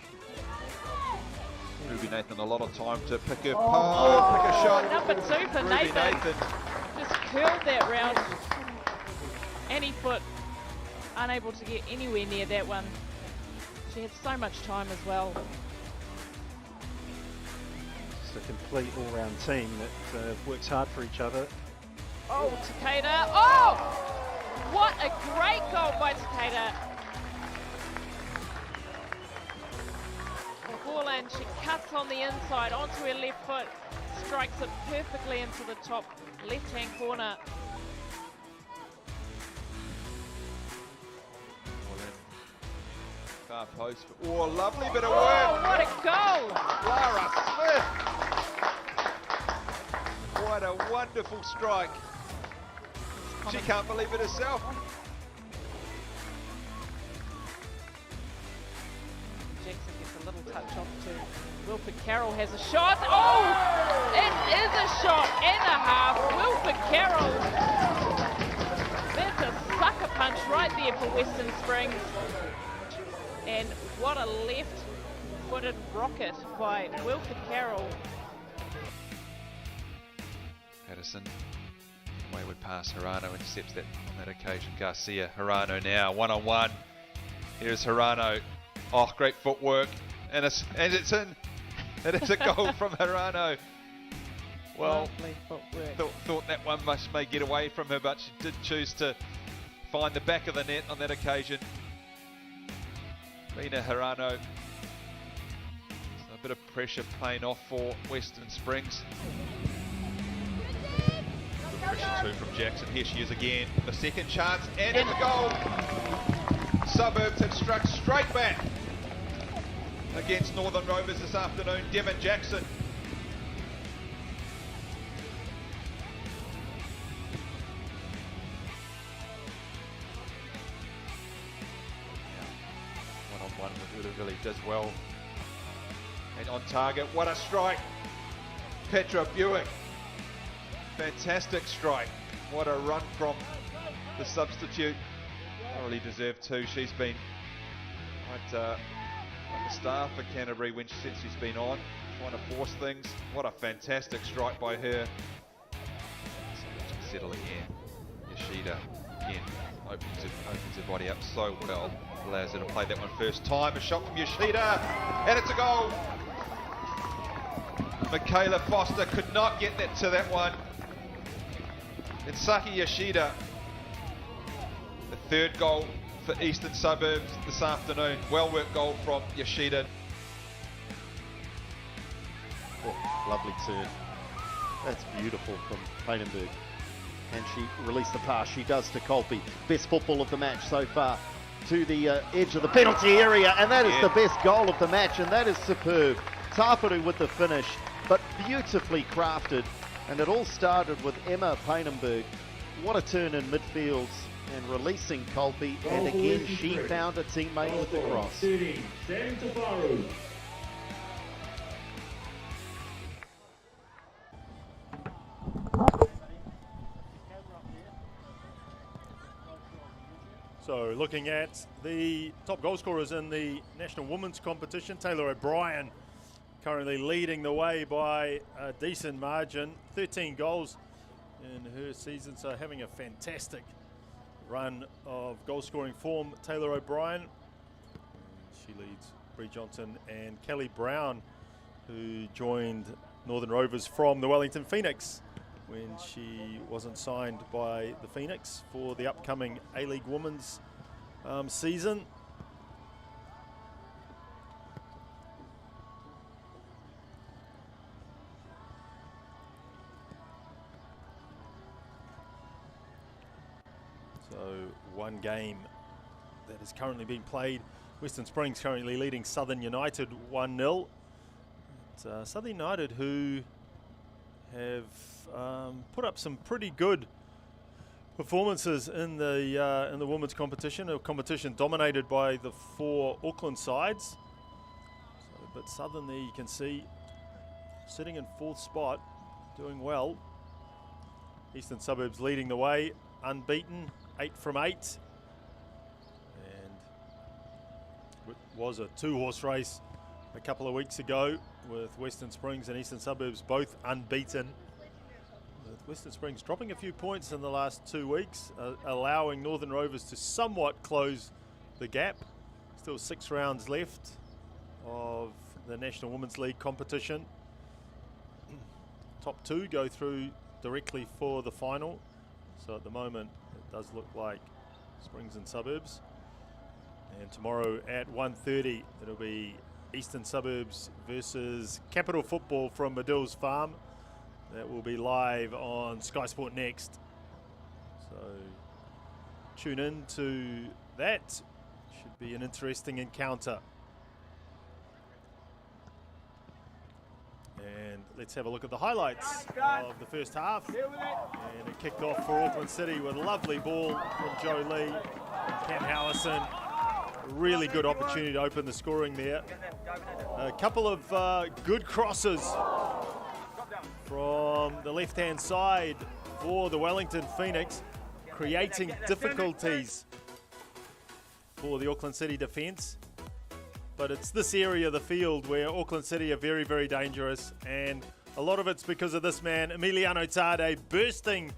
Ruby Nathan a lot of time to pick her pick a shot. Number 2 for Ruby Nathan. Just curled that round. Annie Foot unable to get anywhere near that one. She had so much time as well. It's a complete all-round team that works hard for each other. Oh, Takeda. Oh! What a great goal by Takeda. Borland, she cuts on the inside onto her left foot, strikes it perfectly into the top left-hand corner. Far post. Oh, lovely bit of work. Oh, what a goal! Lara Smith. What a wonderful strike. She can't believe it herself. Jackson gets a little touch off too. Wilfred Carroll has a shot. Oh! It is a shot and a half. Wilfred Carroll. That's a sucker punch right there for Western Springs. And what a left-footed rocket by Wilfred Carroll. Patterson, wayward pass, Hirano intercepts that on that occasion. Garcia, Hirano now, one-on-one. Here's Hirano. Oh, great footwork, and it's in. It is a goal from Hirano. Well, thought that one may get away from her, but she did choose to find the back of the net on that occasion. Rina Hirano. So a bit of pressure playing off for Western Springs. Good pressure too from Jackson. Here she is again. The second chance, and it's a goal. Suburbs have struck straight back against Northern Rovers this afternoon. Devon Jackson. One-on-one with really does well. And on target, what a strike. Petra Buick. Fantastic strike. What a run from the substitute. Thoroughly deserved too. She's been quite a star for Canterbury since she's been on, trying to force things. What a fantastic strike by her. Settle again. Yoshida again opens her body up so well. Allows her to play that one first time. A shot from Yoshida, and it's a goal. Michaela Foster could not get to that one. And Saki Yoshida, the third goal for Eastern Suburbs this afternoon. Well worked goal from Yoshida. Oh, lovely turn. That's beautiful from Painenberg. And she released the pass. She does to Colby. Best football of the match so far. To the edge of the penalty area. And that is the best goal of the match. And that is superb. Taparu with the finish. But beautifully crafted. And it all started with Emma Painenberg. What a turn in midfield. And releasing Colby, and again she found a teammate with the cross. So looking at the top goal scorers in the National Women's Competition, Taylor O'Brien currently leading the way by a decent margin, 13 goals in her season, so having a fantastic run of goal scoring form. Taylor O'Brien, she leads Bree Johnson and Kelly Brown, who joined Northern Rovers from the Wellington Phoenix when she wasn't signed by the Phoenix for the upcoming A-League Women's season. So one game that is currently being played. Western Springs currently leading Southern United 1-0. Southern United, who have put up some pretty good performances in the women's competition, a competition dominated by the 4 Auckland sides. But Southern, there you can see, sitting in 4th spot, doing well. Eastern Suburbs leading the way, unbeaten, 8 from 8. And was a 2-horse race a couple of weeks ago with Western Springs and Eastern Suburbs both unbeaten. With Western Springs dropping a few points in the last 2 weeks, allowing Northern Rovers to somewhat close the gap. Still 6 rounds left of the National Women's League competition. Top 2 go through directly for the final. So at the moment it does look like Springs and Suburbs. And tomorrow at 1:30 it'll be Eastern Suburbs versus Capital Football from Medill's Farm. That will be live on skysportnext. So tune in to that. Should be an interesting encounter. And let's have a look at the highlights of the first half. And it kicked off for Auckland City with a lovely ball from Joe Lee and Cam Howison. Really good opportunity to open the scoring there. A couple of good crosses from the left-hand side for the Wellington Phoenix, creating difficulties for the Auckland City defence. But it's this area of the field where Auckland City are very, very dangerous, and a lot of it's because of this man, Emiliano Tade, bursting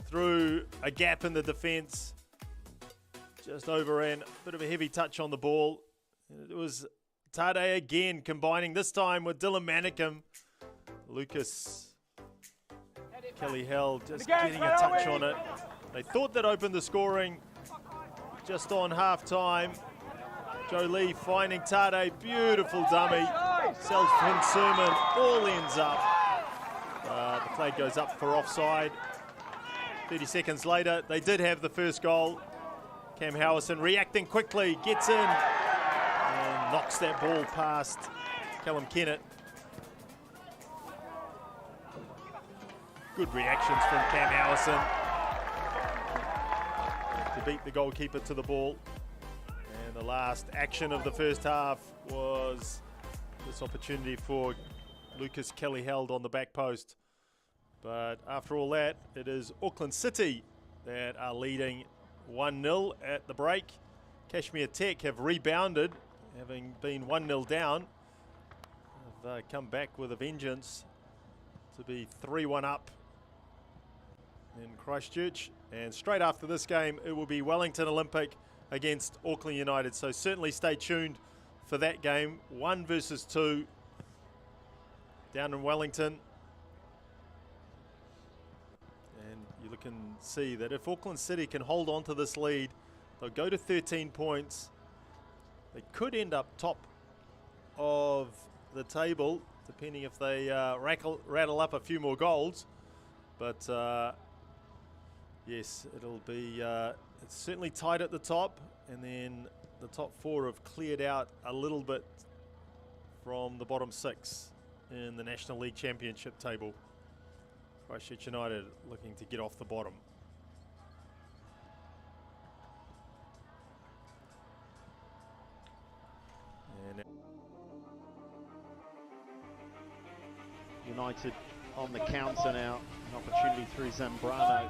through a gap in the defence. Just overran, a bit of a heavy touch on the ball. It was Tade again, combining this time with Dylan Manicum. Lucas Kelly-Held just getting a touch on it. They thought that opened the scoring just on half-time. Joe Lee finding Tade, beautiful dummy. Sells Finn Sermon, all ends up. The flag goes up for offside. 30 seconds later, they did have the first goal. Cam Howison reacting quickly, gets in and knocks that ball past Callum Kennett. Good reactions from Cam Howison to beat the goalkeeper to the ball. And the last action of the first half was this opportunity for Lucas Kelly-Held on the back post. But after all that, it is Auckland City that are leading 1-0 at the break. Kashmir Tech have rebounded, having been 1-0 down. Have come back with a vengeance to be 3-1 up in Christchurch. And straight after this game, it will be Wellington Olympic against Auckland United. So certainly stay tuned for that game. 1 versus 2 down in Wellington. And you can see that if Auckland City can hold on to this lead, they'll go to 13 points. They could end up top of the table, depending if they rattle up a few more goals. But yes, it'll be it's certainly tight at the top, and then the top 4 have cleared out a little bit from the bottom 6 in the National League Championship table. Christchurch United looking to get off the bottom. And United on the counter now. An opportunity through Zambrano.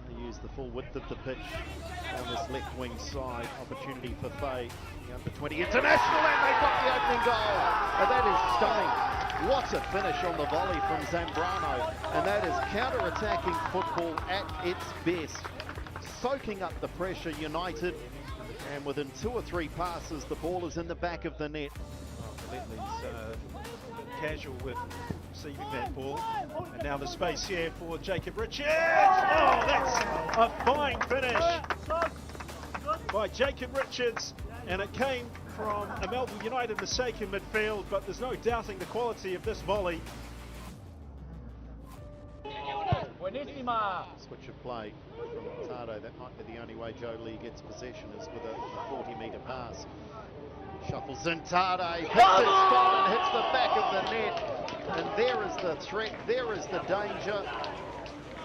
They use the full width of the pitch on this left wing side. Opportunity for Faye, the under-20 international, and they got the opening goal. And that is stunning. What a finish on the volley from Zambrano. And that is counter-attacking football at its best. Soaking up the pressure, United. And within 2 or 3 passes, the ball is in the back of the net. Bentley's casual with receiving that ball. And now the space here for Jacob Richards. Oh, that's a fine finish by Jacob Richards. And it came from a Melbourne United mistake in midfield, but there's no doubting the quality of this volley. Switch of play from Tado. That might be the only way Joe Lee gets possession, is with a 40-metre pass. Shuffles in, Tade hits it spot and hits the back of the net. And there is the threat, there is the danger.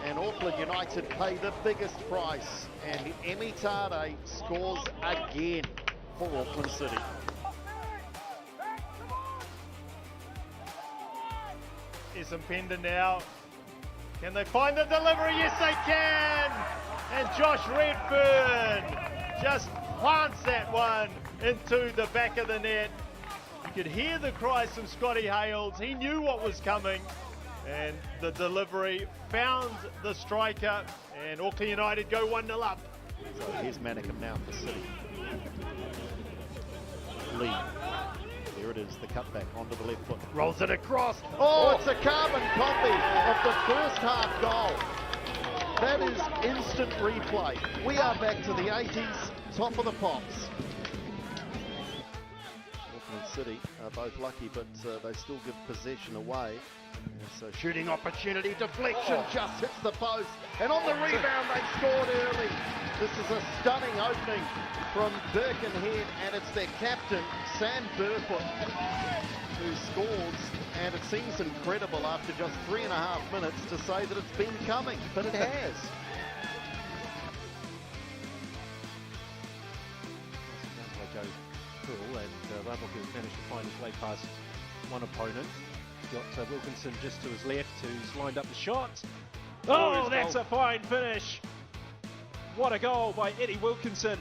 And Auckland United pay the biggest price. And Emi Tade scores again for Auckland City. Here's some Pender now. Can they find the delivery? Yes, they can! And Josh Redfern just plants that one into the back of the net. You could hear the cries from Scotty Hales. He knew what was coming, and the delivery found the striker, and Auckland United go 1-0 up. So here's Manningham now for City. Lee. There it is, the cutback onto the left foot. Rolls it across. Oh, it's a carbon copy of the first half goal. That is instant replay. We are back to the 80s, top of the pops. Auckland City are both lucky, but they still give possession away. So shooting opportunity, deflection, just hits the post. And on the rebound, they scored early. This is a stunning opening from Birkenhead, and it's their captain, Sam Burfoot, who scores. And it seems incredible after just 3.5 minutes to say that it's been coming, but it has. Joe Poole, and Raboku managed to find his way past one opponent. Got Wilkinson just to his left, who's lined up the shot. Oh, that's a fine finish. What a goal by Eddie Wilkinson.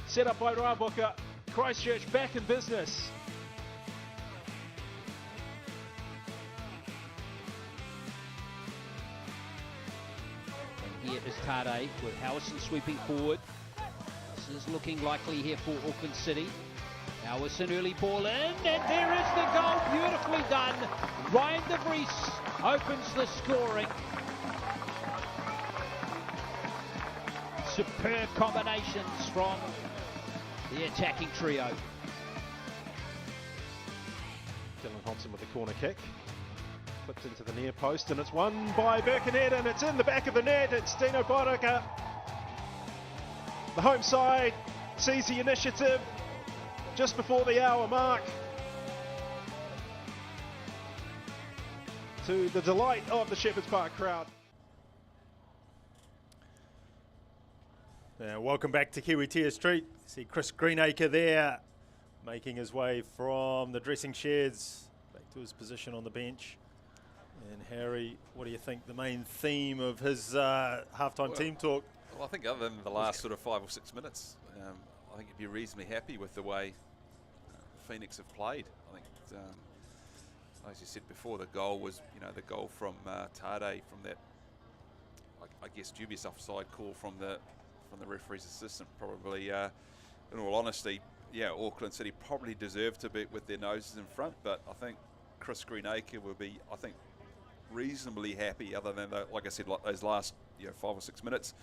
Set up by Raboku. Christchurch back in business. Here is Tade with Howison sweeping forward. This is looking likely here for Auckland City. Howison early ball in, and there is the goal, beautifully done. Ryan de Vries opens the scoring. Superb combinations from the attacking trio. Dylan Hobson with the corner kick. Flipped into the near post, and it's won by Birkenhead, and it's in the back of the net. It's Dino Botica. The home side sees the initiative just before the hour mark, to the delight of the Shepherds Park crowd. Welcome back to Kiwitea Street. See Chris Greenacre there, making his way from the dressing sheds back to his position on the bench. And Harry, what do you think the main theme of his halftime team talk? Well, I think other than the last sort of 5 or 6 minutes, I think he'd be reasonably happy with the way Phoenix have played. I think, as you said before, the goal was, the goal from Tade from that, I guess, dubious offside call from the referee's assistant. Probably, in all honesty, Auckland City probably deserved to be with their noses in front, but I think Chris Greenacre will be, reasonably happy, other than, like I said, those last 5 or 6 minutes.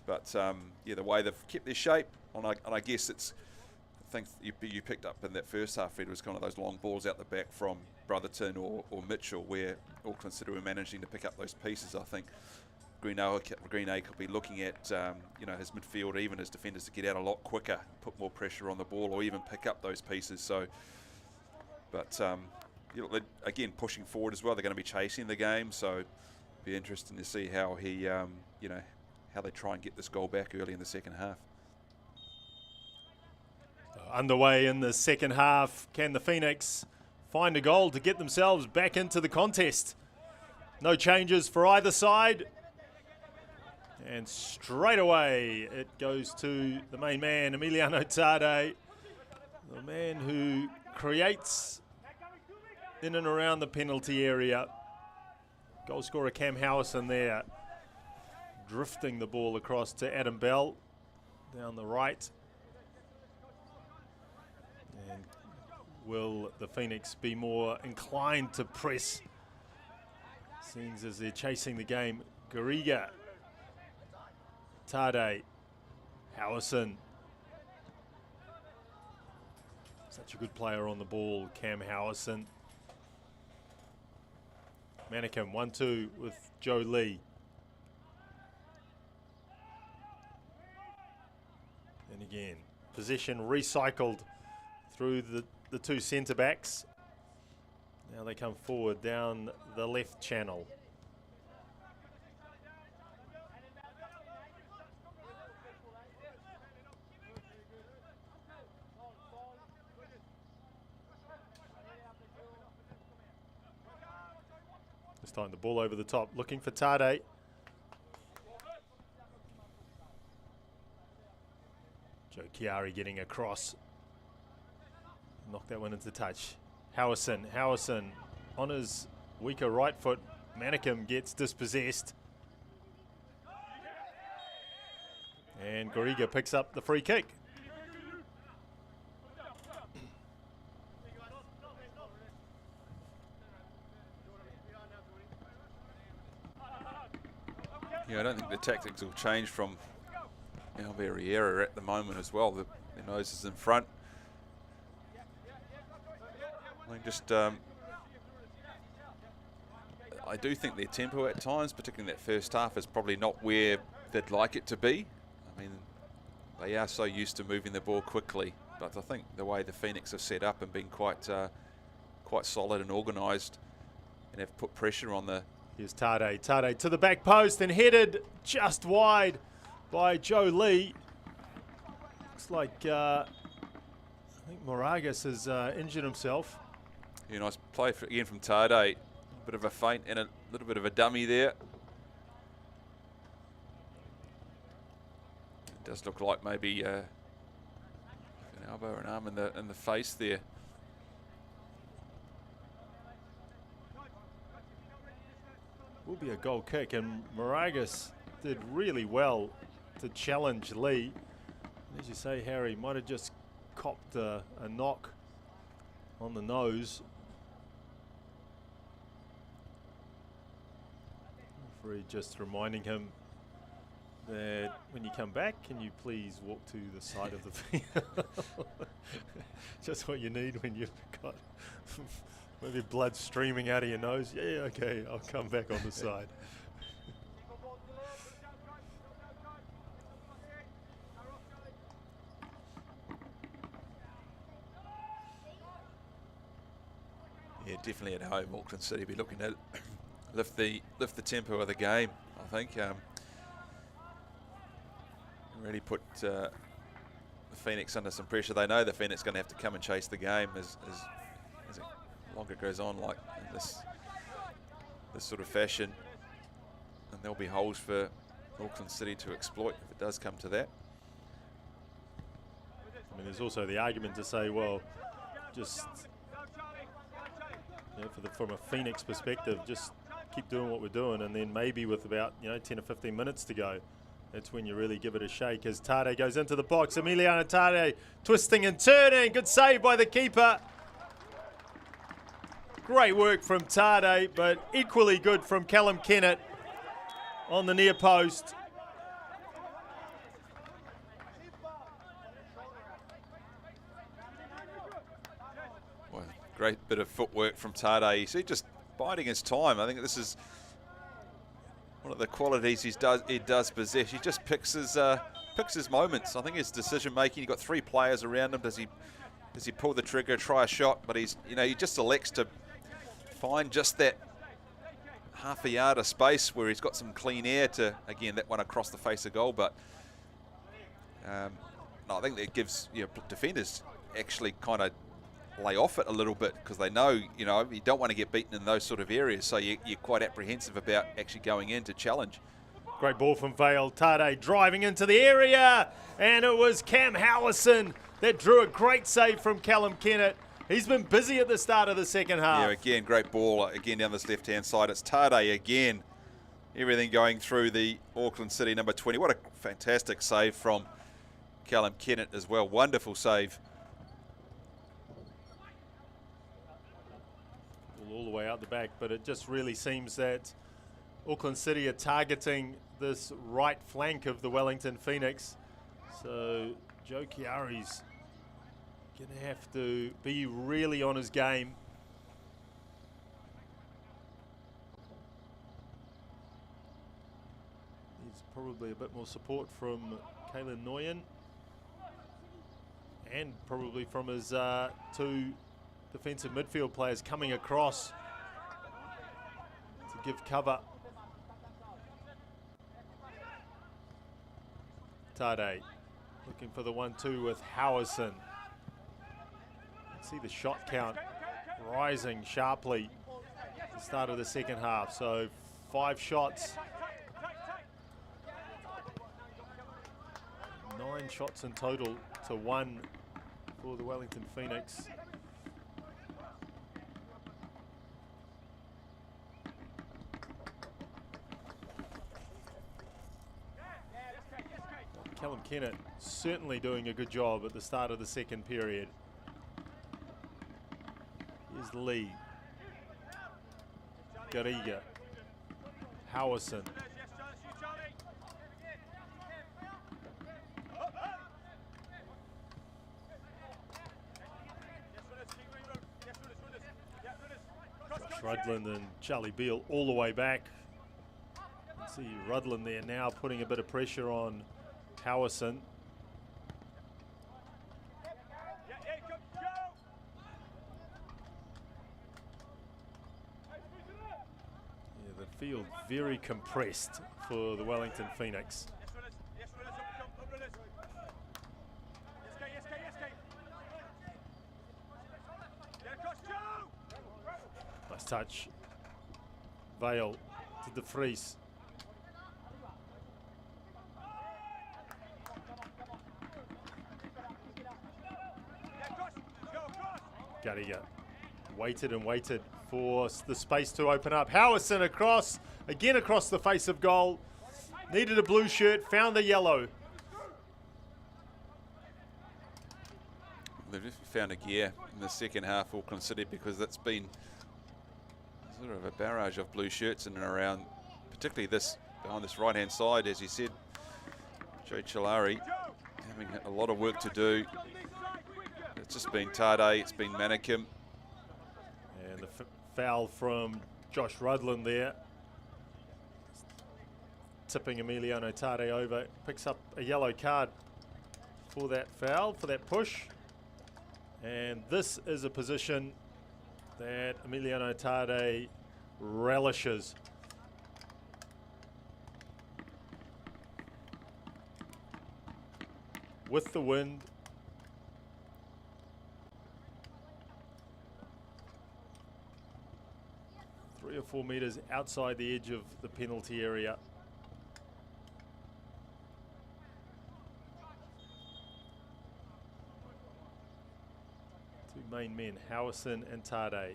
But the way they've kept their shape, and I guess it's, I think you picked up in that first half, it was kind of those long balls out the back from Brotherton or Mitchell, where Auckland City were managing to pick up those pieces. I think Greenacre will be looking at his midfield, even his defenders, to get out a lot quicker, put more pressure on the ball, or even pick up those pieces. So, but again, pushing forward as well. They're going to be chasing the game, so it'll be interesting to see how he, how they try and get this goal back early in the second half. Underway in the second half. Can the Phoenix find a goal to get themselves back into the contest? No changes for either side. And straight away it goes to the main man, Emiliano Tade, the man who creates in and around the penalty area. Goal scorer Cam Howison there, drifting the ball across to Adam Bell down the right. And will the Phoenix be more inclined to press? Seems as they're chasing the game. Garriga, Tade, Howison. Such a good player on the ball, Cam Howison. Manningham 1-2 with Joe Lee. And again, possession recycled through the two centre backs. Now they come forward down the left channel. This time the ball over the top, looking for Tade. Joe Chiari getting across. Knock that one into touch. Howison on his weaker right foot. Manicum gets dispossessed. And Goriga picks up the free kick. Yeah, I don't think the tactics will change from Alveriera at the moment as well. The nose is in front. I think just I do think their tempo at times, particularly in that first half, is probably not where they'd like it to be. I mean, they are so used to moving the ball quickly, but I think the way the Phoenix have set up and been quite solid and organised, and have put pressure on the. Here's Tade. Tade to the back post and headed just wide by Joe Lee. Looks like I think Moragas has injured himself. Yeah, nice play again from Tade. Bit of a feint and a little bit of a dummy there. It does look like maybe an elbow or an arm in the face there. Will be a goal kick, and Moragas did really well to challenge Lee. As you say, Harry might have just copped a knock on the nose. Referee just reminding him that when you come back, can you please walk to the side of the field? Just what you need when you've got maybe blood streaming out of your nose. Yeah, okay, I'll come back on the side. Yeah, definitely at home, Auckland City be looking to lift the tempo of the game. I think really put the Phoenix under some pressure. They know the Phoenix going to have to come and chase the game as it longer goes on, like in this sort of fashion, and there'll be holes for Auckland City to exploit if it does come to that. I mean, there's also the argument to say, well, just from a Phoenix perspective, just keep doing what we're doing, and then maybe with about 10 or 15 minutes to go, that's when you really give it a shake. As Tade goes into the box, Emiliano Tade twisting and turning, good save by the keeper. Great work from Tade, but equally good from Callum Kennett on the near post. Well, great bit of footwork from Tade. You see, just biding his time. I think this is one of the qualities he does possess. He just picks his moments. I think his decision making. You've got three players around him. Does he pull the trigger, try a shot? But he just elects to find just that half a yard of space where he's got some clean air to, again, that one across the face of goal. But no, I think that gives defenders actually kind of lay off it a little bit, because they know, you don't want to get beaten in those sort of areas. So you're quite apprehensive about actually going in to challenge. Great ball from Vale. Tade driving into the area, and it was Cam Howison that drew a great save from Callum Kennett. He's been busy at the start of the second half. Yeah, again, great ball again down this left-hand side. It's Tade again. Everything going through the Auckland City number 20. What a fantastic save from Callum Kennett as well. Wonderful save. All the way out the back, but it just really seems that Auckland City are targeting this right flank of the Wellington Phoenix. So Joe Chiari's going to have to be really on his game. Needs probably a bit more support from Kalen Nguyen, and probably from his two defensive midfield players coming across to give cover. Tade looking for the 1-2 with Howison. See the shot count rising sharply at the start of the second half. So 5 shots. 9 shots in total to 1 for the Wellington Phoenix. Callum Kennett certainly doing a good job at the start of the second period. Here's Lee. Gariga. Howison. Rudland and Charlie Beale all the way back. See Rudland there now putting a bit of pressure on Howison. Yeah, the field very compressed for the Wellington Phoenix. Nice touch. Vale to De Vries. Gariga waited and waited for the space to open up. Howison across, again across the face of goal. Needed a blue shirt, found the yellow. They've just found a gear in the second half, Auckland City, because that's been sort of a barrage of blue shirts in and around, particularly this behind this right-hand side, as you said. Joe Chilari having a lot of work to do. It's just been Tade, it's been Manikim. And the foul from Josh Rudland there. Tipping Emiliano Tade over, picks up a yellow card for that foul, for that push. And this is a position that Emiliano Tade relishes. With the wind. Three or 4 meters outside the edge of the penalty area. Two main men, Howison and Tade.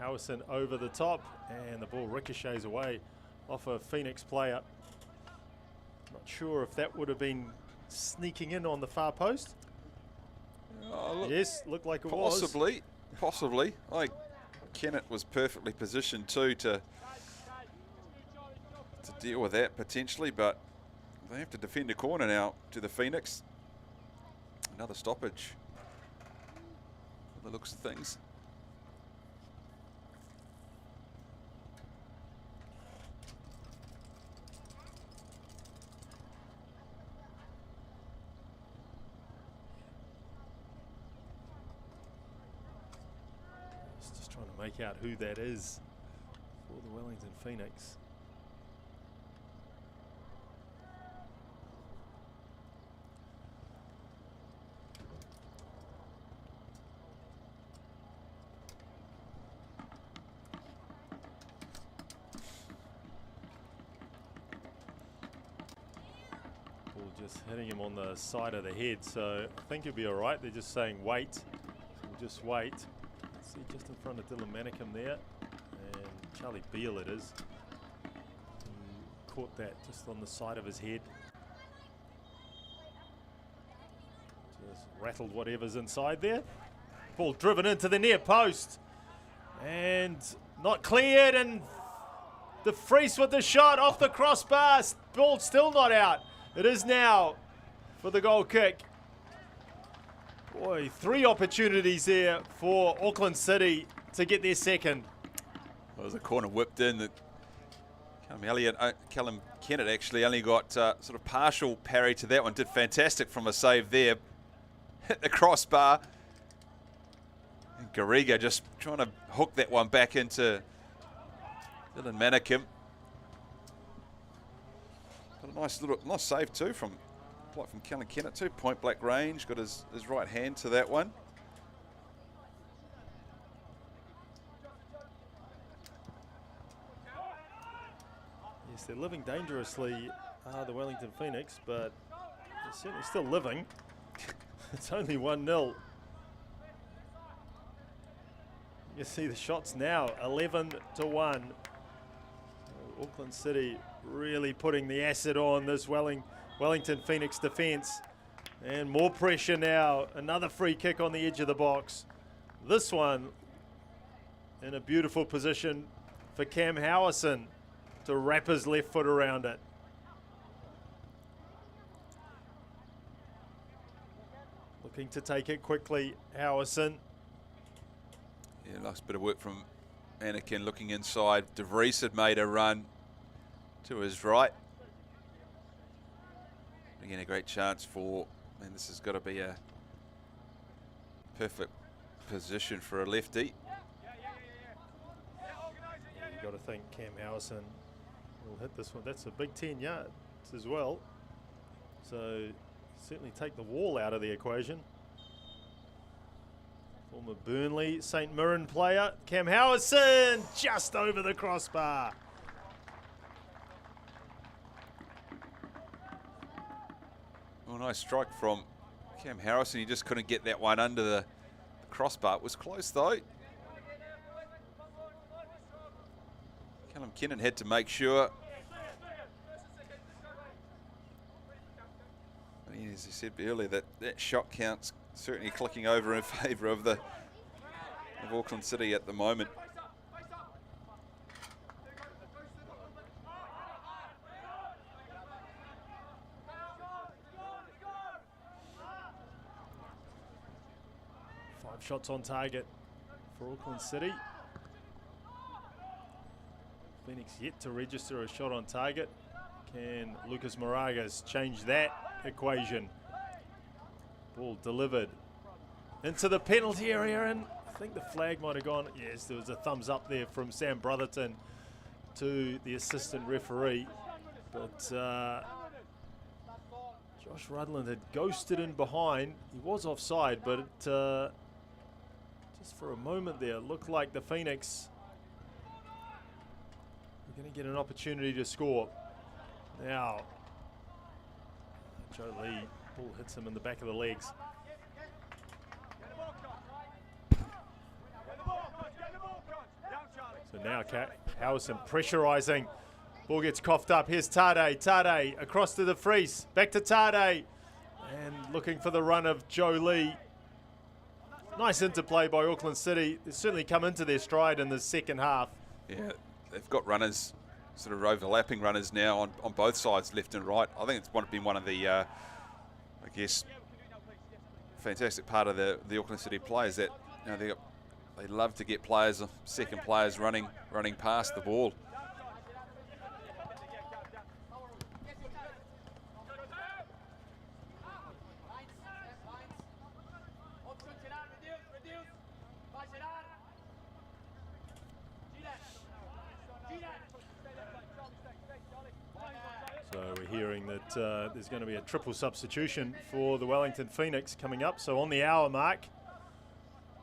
Howison over the top, and the ball ricochets away off a Phoenix player. Not sure if that would have been sneaking in on the far post. Oh, Yes, looked like it possibly, possibly. I think Kennett was perfectly positioned too to deal with that potentially, but they have to defend a corner now to the Phoenix. Another stoppage. By the looks of things. Just trying to make out who that is for the Wellington Phoenix. Ball just hitting him on the side of the head, so I think he'll be all right. They're just saying wait, so we'll just wait. See, just in front of Dylan Manikim there, and Charlie Beale it is. Caught that just on the side of his head. Just rattled whatever's inside there. Ball driven into the near post, and not cleared, and De Vries with the shot off the crossbar. Ball still not out. It is now for the goal kick. Boy, 3 opportunities there for Auckland City to get their second. Well, there's a corner whipped in that Callum Kennett actually only got sort of partial parry to that one. Did fantastic from a save there. Hit the crossbar. And Gariga just trying to hook that one back into Dylan Manikim. Got a nice save too from Callum Kennett too. Point blank range, got his right hand to that one. Yes, they're living dangerously, the Wellington Phoenix, but they're certainly still living. It's only 1-0. You see the shots now, 11-1. Auckland City really putting the acid on this Wellington Phoenix defence. And more pressure now. Another free kick on the edge of the box. This one in a beautiful position for Cam Howison to wrap his left foot around it. Looking to take it quickly, Howison. Yeah, nice bit of work from Anakin looking inside. De Vries had made a run to his right. Again, a great chance for, man, this has got to be a perfect position for a lefty. You've got to think Cam Howison will hit this one. That's a big 10 yards as well. So certainly take the wall out of the equation. Former Burnley St Mirren player, Cam Howison, just over the crossbar. Well, nice strike from Cam Harrison. He just couldn't get that one under the crossbar. It was close though. Callum Kennan had to make sure. As I said earlier, that shot count's certainly clicking over in favour of Auckland City at the moment. Five shots on target for Auckland City. Phoenix yet to register a shot on target. Can Lucas Moragas change that equation? Ball delivered into the penalty area, and I think the flag might have gone. Yes, there was a thumbs up there from Sam Brotherton to the assistant referee. But Josh Rudland had ghosted in behind. He was offside, but it, just for a moment there, it looked like the Phoenix were going to get an opportunity to score. Now, Joe Lee, ball hits him in the back of the legs. So now Howison pressurising. Ball gets coughed up. Here's Tade. Tade across to the Vries. Back to Tade. And looking for the run of Joe Lee. Nice interplay by Auckland City. They've certainly come into their stride in the second half. Yeah, they've got runners, sort of overlapping runners now on both sides, left and right. I think it's been one of the, I guess, fantastic part of the Auckland City players that, you know, they love to get players, second players running past the ball. So we're hearing that there's going to be a triple substitution for the Wellington Phoenix coming up. So on the hour mark,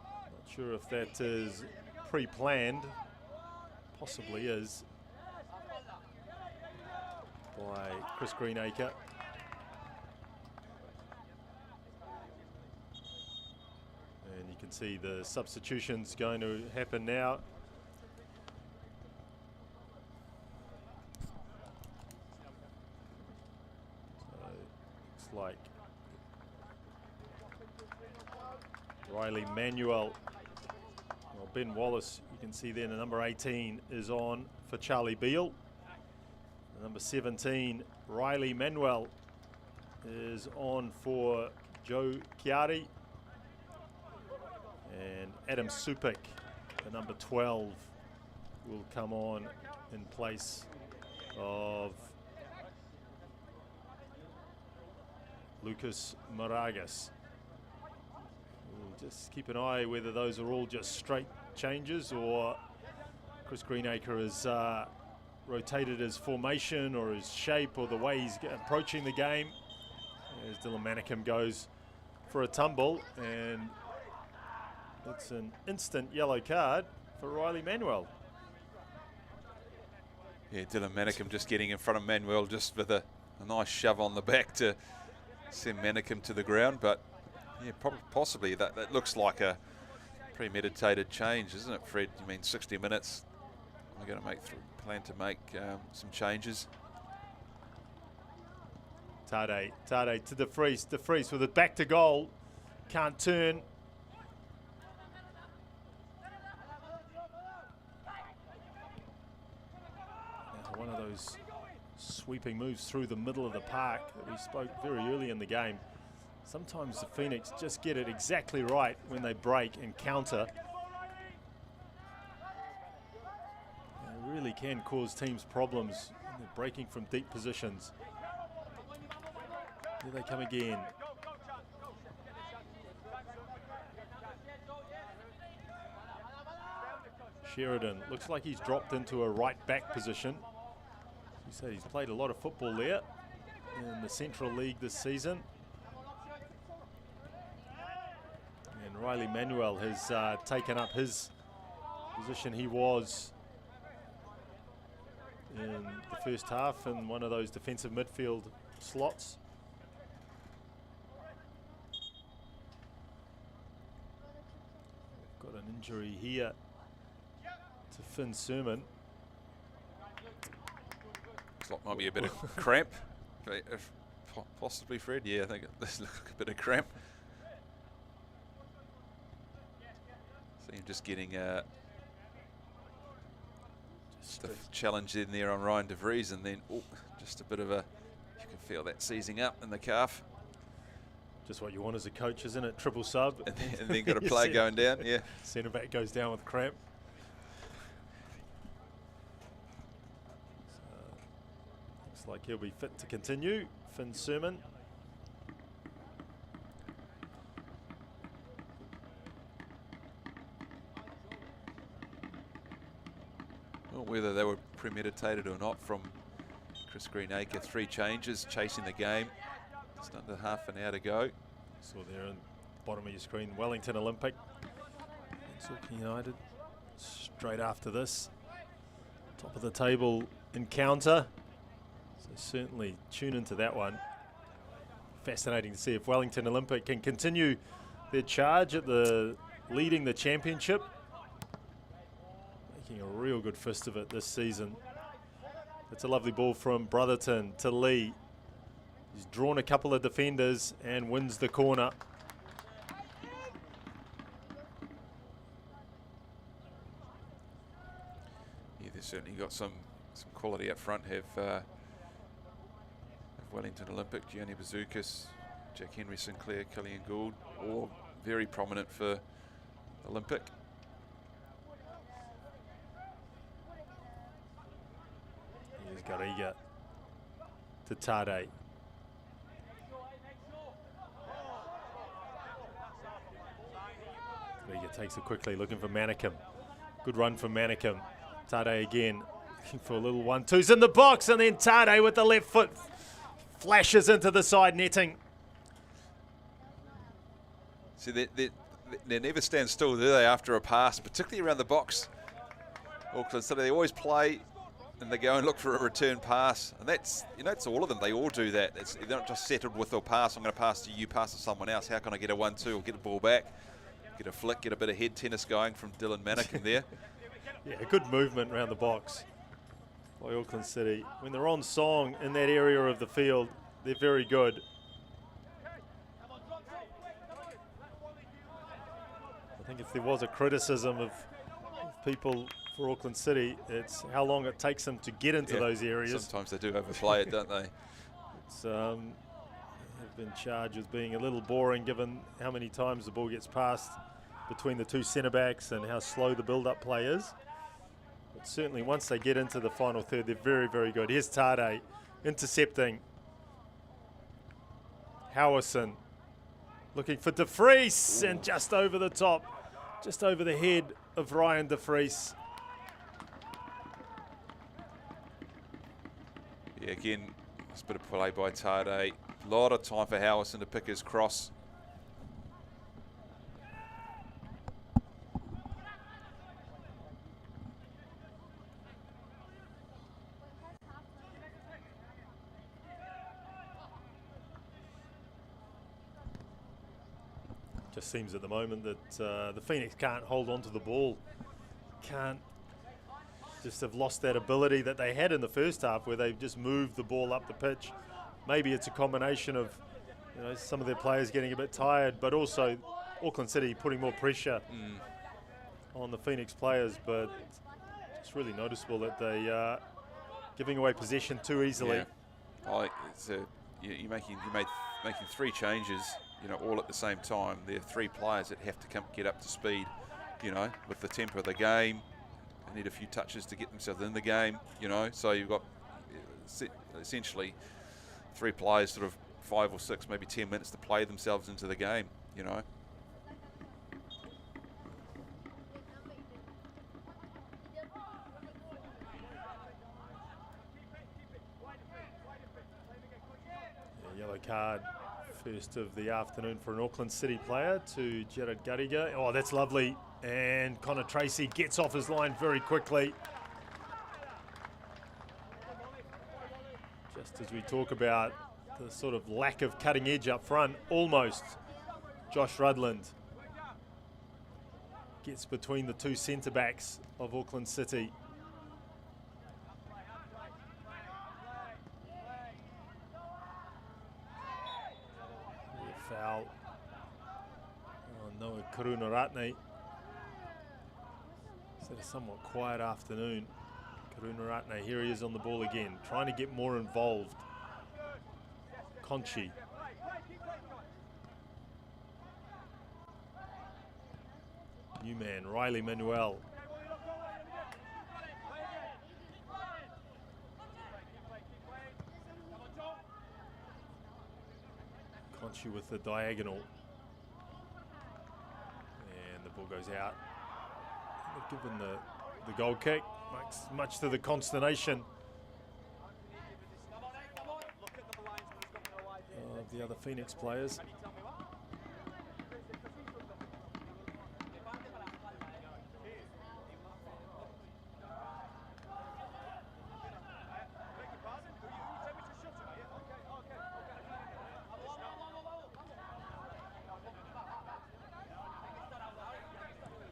not sure if that is pre-planned, possibly is, by Chris Greenacre. And you can see the substitutions going to happen now. Like Riley Manuel, well, Ben Wallace, you can see then the number 18 is on for Charlie Beale. The number 17, Riley Manuel, is on for Joe Chiari. And Adam Supik, the number 12, will come on in place of Lucas Moragas. We'll just keep an eye whether those are all just straight changes or Chris Greenacre has rotated his formation or his shape or the way he's approaching the game. As Dylan Manicum goes for a tumble, and it's an instant yellow card for Riley Manuel. Yeah, Dylan Manicum just getting in front of Manuel just with a nice shove on the back to send Manicum to the ground, but yeah, possibly that looks like a premeditated change, isn't it, Fred? You mean 60 minutes? We're going to plan to make some changes. Tade to De Vries with it back to goal. Can't turn. Now one of those sweeping moves through the middle of the park that we spoke very early in the game. Sometimes the Phoenix just get it exactly right when they break and counter. It really can cause teams problems when they're breaking from deep positions. Here they come again. Sheridan looks like he's dropped into a right back position. You say he's played a lot of football there in the Central League this season. And Riley Manuel has taken up his position he was in the first half in one of those defensive midfield slots. Got an injury here to Finn Sermon. Looks like might be a bit of cramp. Possibly, Fred. Yeah, I think there's a bit of cramp. So you're just getting a challenge in there on Ryan De Vries, and then just a bit of a, you can feel that seizing up in the calf. Just what you want as a coach, isn't it? Triple sub. And then got a player going down, yeah. Centre back goes down with cramp. Looks like he'll be fit to continue. Finn Sermon. Well, whether they were premeditated or not from Chris Greenacre, 3 changes, chasing the game. Just under half an hour to go. Saw there on the bottom of your screen, Wellington Olympic. Auckland United straight after this. Top of the table encounter. So certainly tune into that one. Fascinating to see if Wellington Olympic can continue their charge at leading the championship. Making a real good fist of it this season. It's a lovely ball from Brotherton to Lee. He's drawn a couple of defenders and wins the corner. Yeah, they've certainly got some quality up front. Have Wellington Olympic, Gianni Bazoukas, Jack Henry Sinclair, Killian Gould, all very prominent for Olympic. Here's Garriga to Tade. Garriga takes it quickly, looking for Manikim. Good run from Manikim. Tade again, looking for a little 1-2's in the box, and then Tade with the left foot flashes into the side netting. See, they never stand still, do they, after a pass, particularly around the box. Auckland City, they always play and they go and look for a return pass. And that's, you know, it's all of them. They all do that. They're not just settled with a pass. I'm going to pass to you, pass to someone else. How can I get a 1-2 or get the ball back? Get a flick, get a bit of head tennis going from Dylan Manikin there. Yeah, good movement around the box by Auckland City. When they're on song in that area of the field, they're very good. I think if there was a criticism of people for Auckland City, it's how long it takes them to get into those areas. Sometimes they do overplay it, don't they? It's have been charged with being a little boring given how many times the ball gets passed between the two centre backs and how slow the build-up play is. But certainly once they get into the final third, they're very, very good. Here's Tade intercepting. Howison looking for De Vries, and just over the top, just over the head of Ryan De Vries. Yeah, again, it's a bit of play by Tade. A lot of time for Howison to pick his cross. Just seems at the moment that the Phoenix can't hold on to the ball. Just have lost that ability that they had in the first half where they've just moved the ball up the pitch maybe it's a combination of some of their players getting a bit tired, but also Auckland City putting more pressure on the Phoenix players. But it's really noticeable that they are giving away possession too easily. Yeah. You're making 3 changes, all at the same time. There are 3 players that have to get up to speed, with the tempo of the game. They need a few touches to get themselves in the game, So you've got essentially 3 players, sort of 5 or 6, maybe 10 minutes to play themselves into the game, Yellow card, first of the afternoon for an Auckland City player to Jared Gariga. Oh, that's lovely. And Connor Tracy gets off his line very quickly. Just as we talk about the sort of lack of cutting edge up front, almost Josh Rudland gets between the 2 centre backs of Auckland City. Foul on Noah Karunaratne. It's had a somewhat quiet afternoon. Karunaratne, here he is on the ball again, trying to get more involved. Conchi. New man, Riley Manuel. Conchi with the diagonal. And the ball goes out. They've given the goal kick, much to the consternation of the other Phoenix players.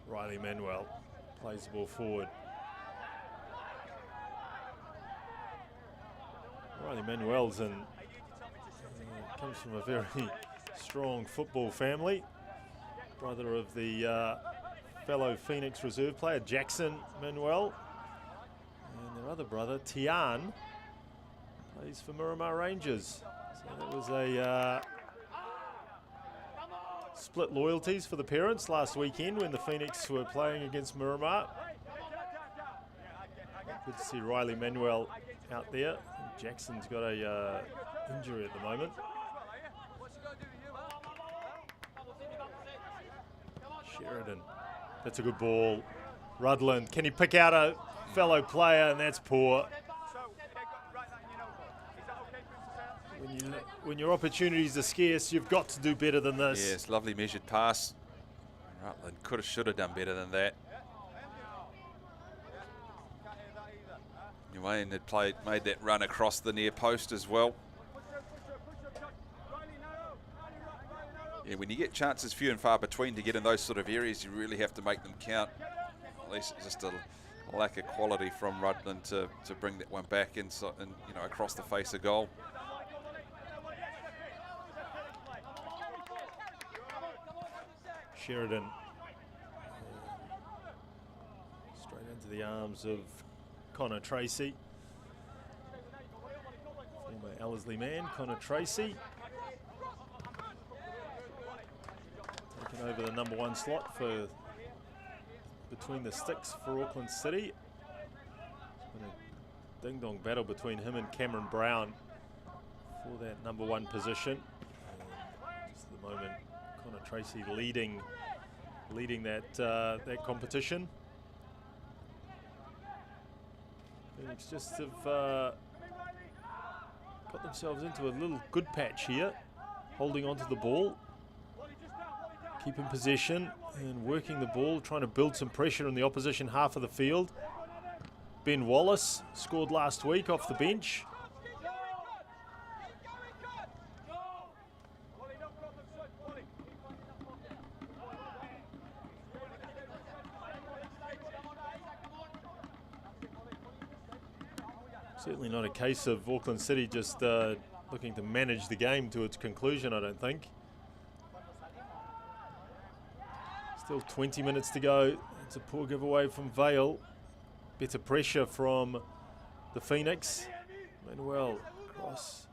Riley Manuel plays the ball forward. Riley Manuel's comes from a very strong football family. Brother of the fellow Phoenix reserve player Jackson Manuel. And their other brother, Tian, plays for Miramar Rangers. So that was a split loyalties for the parents last weekend when the Phoenix were playing against Miramar. Good to see Riley Manuel out there. I think Jackson's got a injury at the moment. Sheridan, that's a good ball. Rudland, can he pick out a fellow player? And that's poor. When your opportunities are scarce, you've got to do better than this. Yes, lovely measured pass. Rutland should have done better than that. Wayne had made that run across the near post as well. Yeah, when you get chances few and far between to get in those sort of areas, you really have to make them count. At least it's just a lack of quality from Rutland to bring that one back and across the face of goal. Sheridan straight into the arms of Connor Tracy. Former Ellerslie man, Connor Tracy. Taking over the number 1 slot for between the sticks for Auckland City. It's been a ding-dong battle between him and Cameron Brown for that number 1 position. Just at the moment, Connor Tracy leading that competition. Phoenix just have got themselves into a little good patch here, holding onto the ball, keeping possession and working the ball, trying to build some pressure in the opposition half of the field. Ben Wallace scored last week off the bench. Certainly not a case of Auckland City just looking to manage the game to its conclusion, I don't think. Still 20 minutes to go. It's a poor giveaway from Vale. Better pressure from the Phoenix. Manuel cross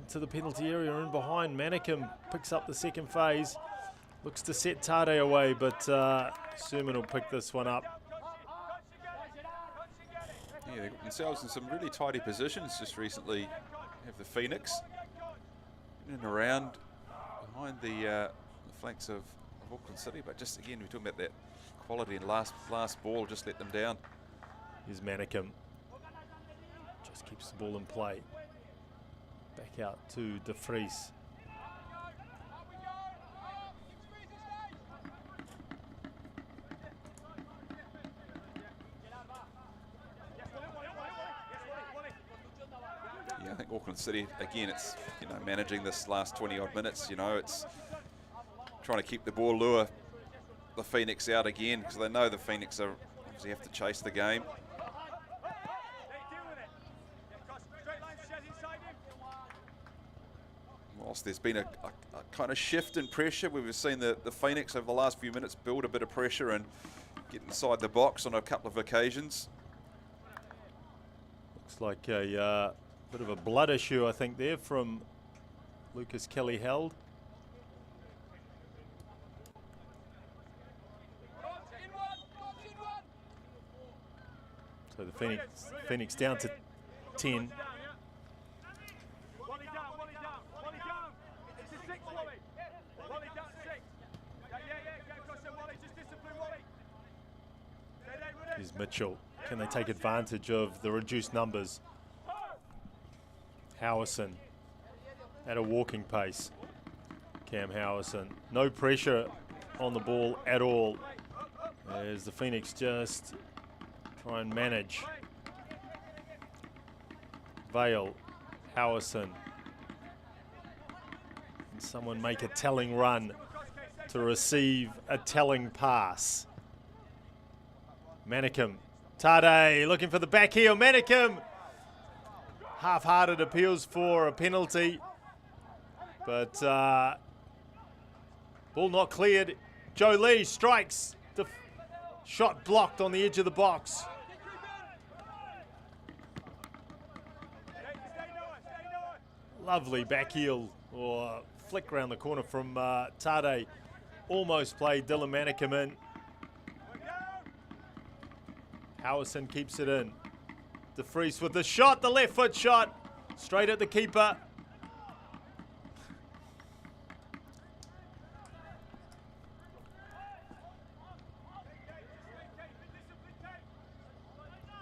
into the penalty area, in behind. Manikim picks up the second phase. Looks to set Tade away, but Sermon will pick this one up. Yeah, they got themselves in some really tidy positions just recently. You have the Phoenix in and around behind the flanks of Auckland City, but just again, we're talking about that quality and last ball just let them down. Here's Manikim. Just keeps the ball in play. Back out to De Vries. Yeah, I think Auckland City, again, it's, you know, managing this last 20 odd minutes, you know, it's trying to keep the ball, lure the Phoenix out again, because they know the Phoenix are obviously have to chase the game. Whilst there's been a kind of shift in pressure, we've seen the Phoenix over the last few minutes build a bit of pressure and get inside the box on a couple of occasions. Looks like a bit of a blood issue, I think, there from Lucas Kelly-Held. So the Phoenix down to 10. Here's Mitchell. Can they take advantage of the reduced numbers? Howison at a walking pace. Cam Howison. No pressure on the ball at all, as the Phoenix just try and manage. Vale, Howison. And someone make a telling run to receive a telling pass. Manikim. Tade looking for the back heel. Manikim. Half-hearted appeals for a penalty. But ball not cleared. Joe Lee strikes. The shot blocked on the edge of the box. Lovely back heel or flick around the corner from Tade. Almost played Dylan Manikim in. Howison keeps it in. De Vries with the shot, the left foot shot, straight at the keeper.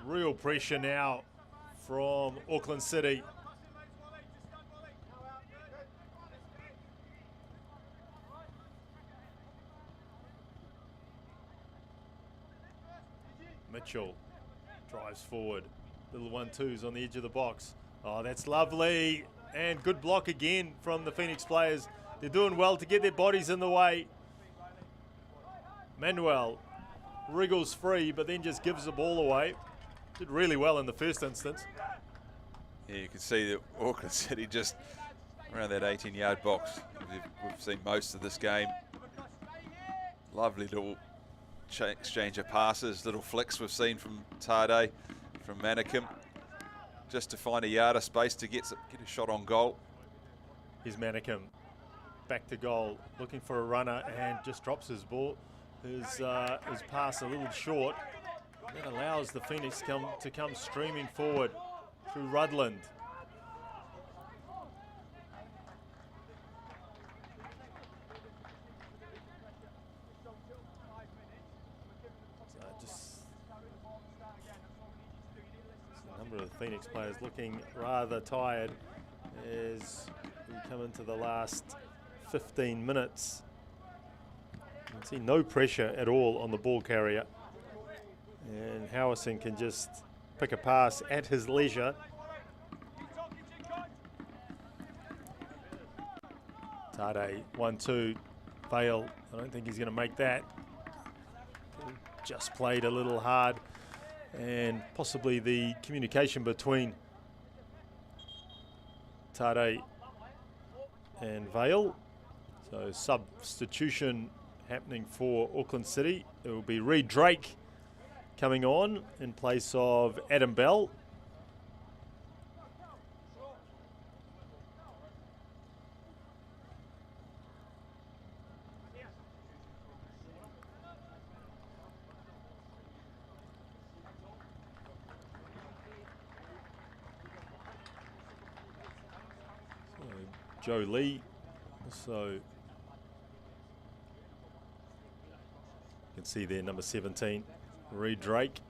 Real pressure now from Auckland City. Mitchell drives forward. Little 1-2s on the edge of the box. Oh, that's lovely. And good block again from the Phoenix players. They're doing well to get their bodies in the way. Manuel wriggles free, but then just gives the ball away. Did really well in the first instance. Yeah, you can see that Auckland City just around that 18-yard box. We've seen most of this game. Lovely little exchange of passes, little flicks we've seen from Tade, from Manikim, just to find a yard of space to get a shot on goal. Here's Manikim, back to goal, looking for a runner and just drops his ball, his pass a little short. That allows the Phoenix to come streaming forward through Rudland. Of the Phoenix players looking rather tired as we come into the last 15 minutes. You can see no pressure at all on the ball carrier, and Howison can just pick a pass at his leisure. Tade 1-2, Vale. I don't think he's going to make that. Just played a little hard. And possibly the communication between Tare and Vale. So substitution happening for Auckland City. It will be Reed Drake coming on in place of Adam Bell. Joe Lee, so you can see there number 17, Reed Drake.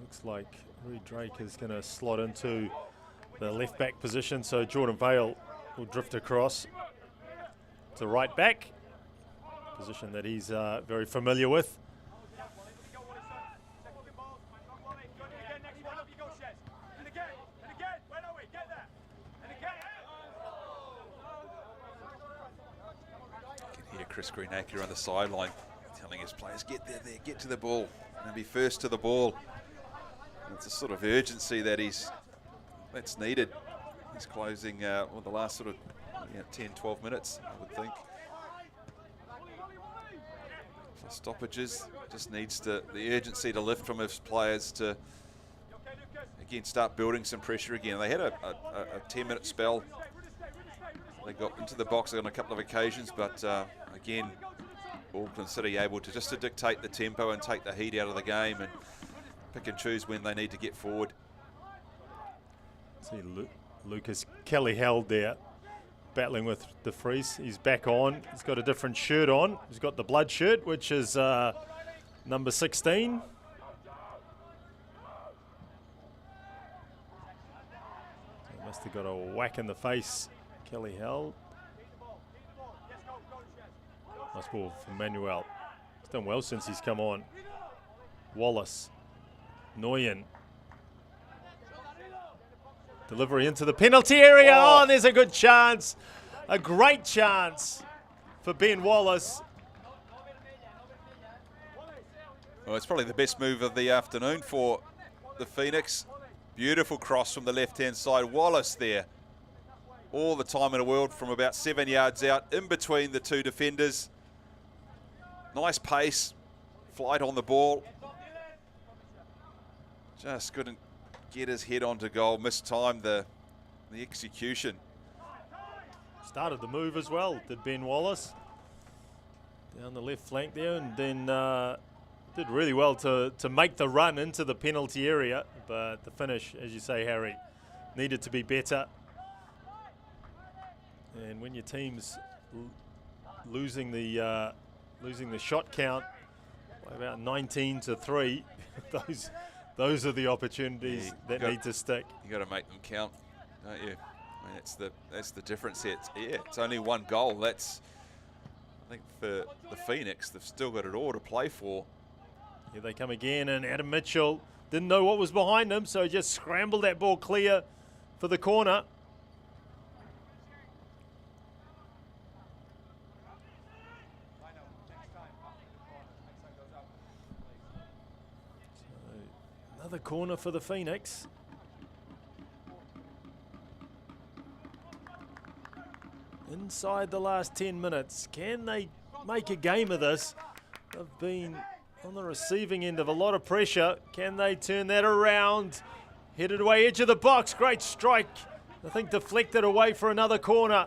Looks like Reed Drake is going to slot into the left back position, so Jordan Vale will drift across to right back, position that he's very familiar with. Chris Greenacre on the sideline telling his players, get there, get to the ball and be first to the ball. And it's a sort of urgency that's needed. He's closing the last sort of 10, 12 minutes, I would think. For stoppages, just needs the urgency to lift from his players to, again, start building some pressure again. They had a 10-minute spell. They got into the box on a couple of occasions, but again, Auckland City able to just to dictate the tempo and take the heat out of the game and pick and choose when they need to get forward. See Lucas Kelly held there, battling with De Vries. He's back on. He's got a different shirt on. He's got the blood shirt, which is number 16. He must have got a whack in the face. Kelly held. Nice ball from Manuel. He's done well since he's come on. Wallace. Nguyen. Delivery into the penalty area. Oh, there's a good chance. A great chance for Ben Wallace. Well, it's probably the best move of the afternoon for the Phoenix. Beautiful cross from the left-hand side. Wallace there. All the time in the world from about 7 yards out, in between the two defenders. Nice pace, flight on the ball. Just couldn't get his head onto goal, mistimed the execution. Started the move as well, did Ben Wallace. Down the left flank there, and then did really well to make the run into the penalty area. But the finish, as you say, Harry, needed to be better. And when your team's losing the shot count by about 19-3, those are the opportunities that need to stick. You got to make them count, don't you? I mean, that's the difference here. It's only one goal. That's, I think, for the Phoenix, they've still got it all to play for. Here they come again, and Adam Mitchell didn't know what was behind him, so just scrambled that ball clear for the corner. Another corner for the Phoenix. Inside the last 10 minutes. Can they make a game of this? They've been on the receiving end of a lot of pressure. Can they turn that around? Headed away, edge of the box. Great strike. I think deflected away for another corner.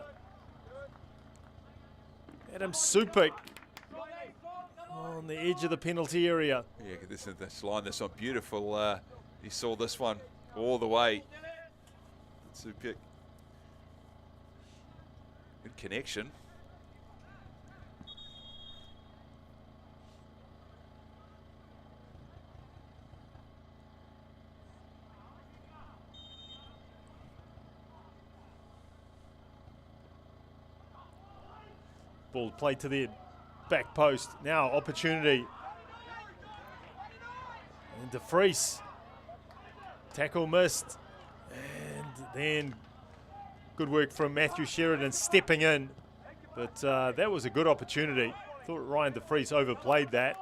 Adam Supik on the edge of the penalty area. Yeah, this line, this one beautiful. You saw this one all the way. Supik. Good connection. Ball played to the back post. Now opportunity. And De Vries. Tackle missed. And then good work from Matthew Sheridan stepping in. But that was a good opportunity. Thought Ryan De Vries overplayed that.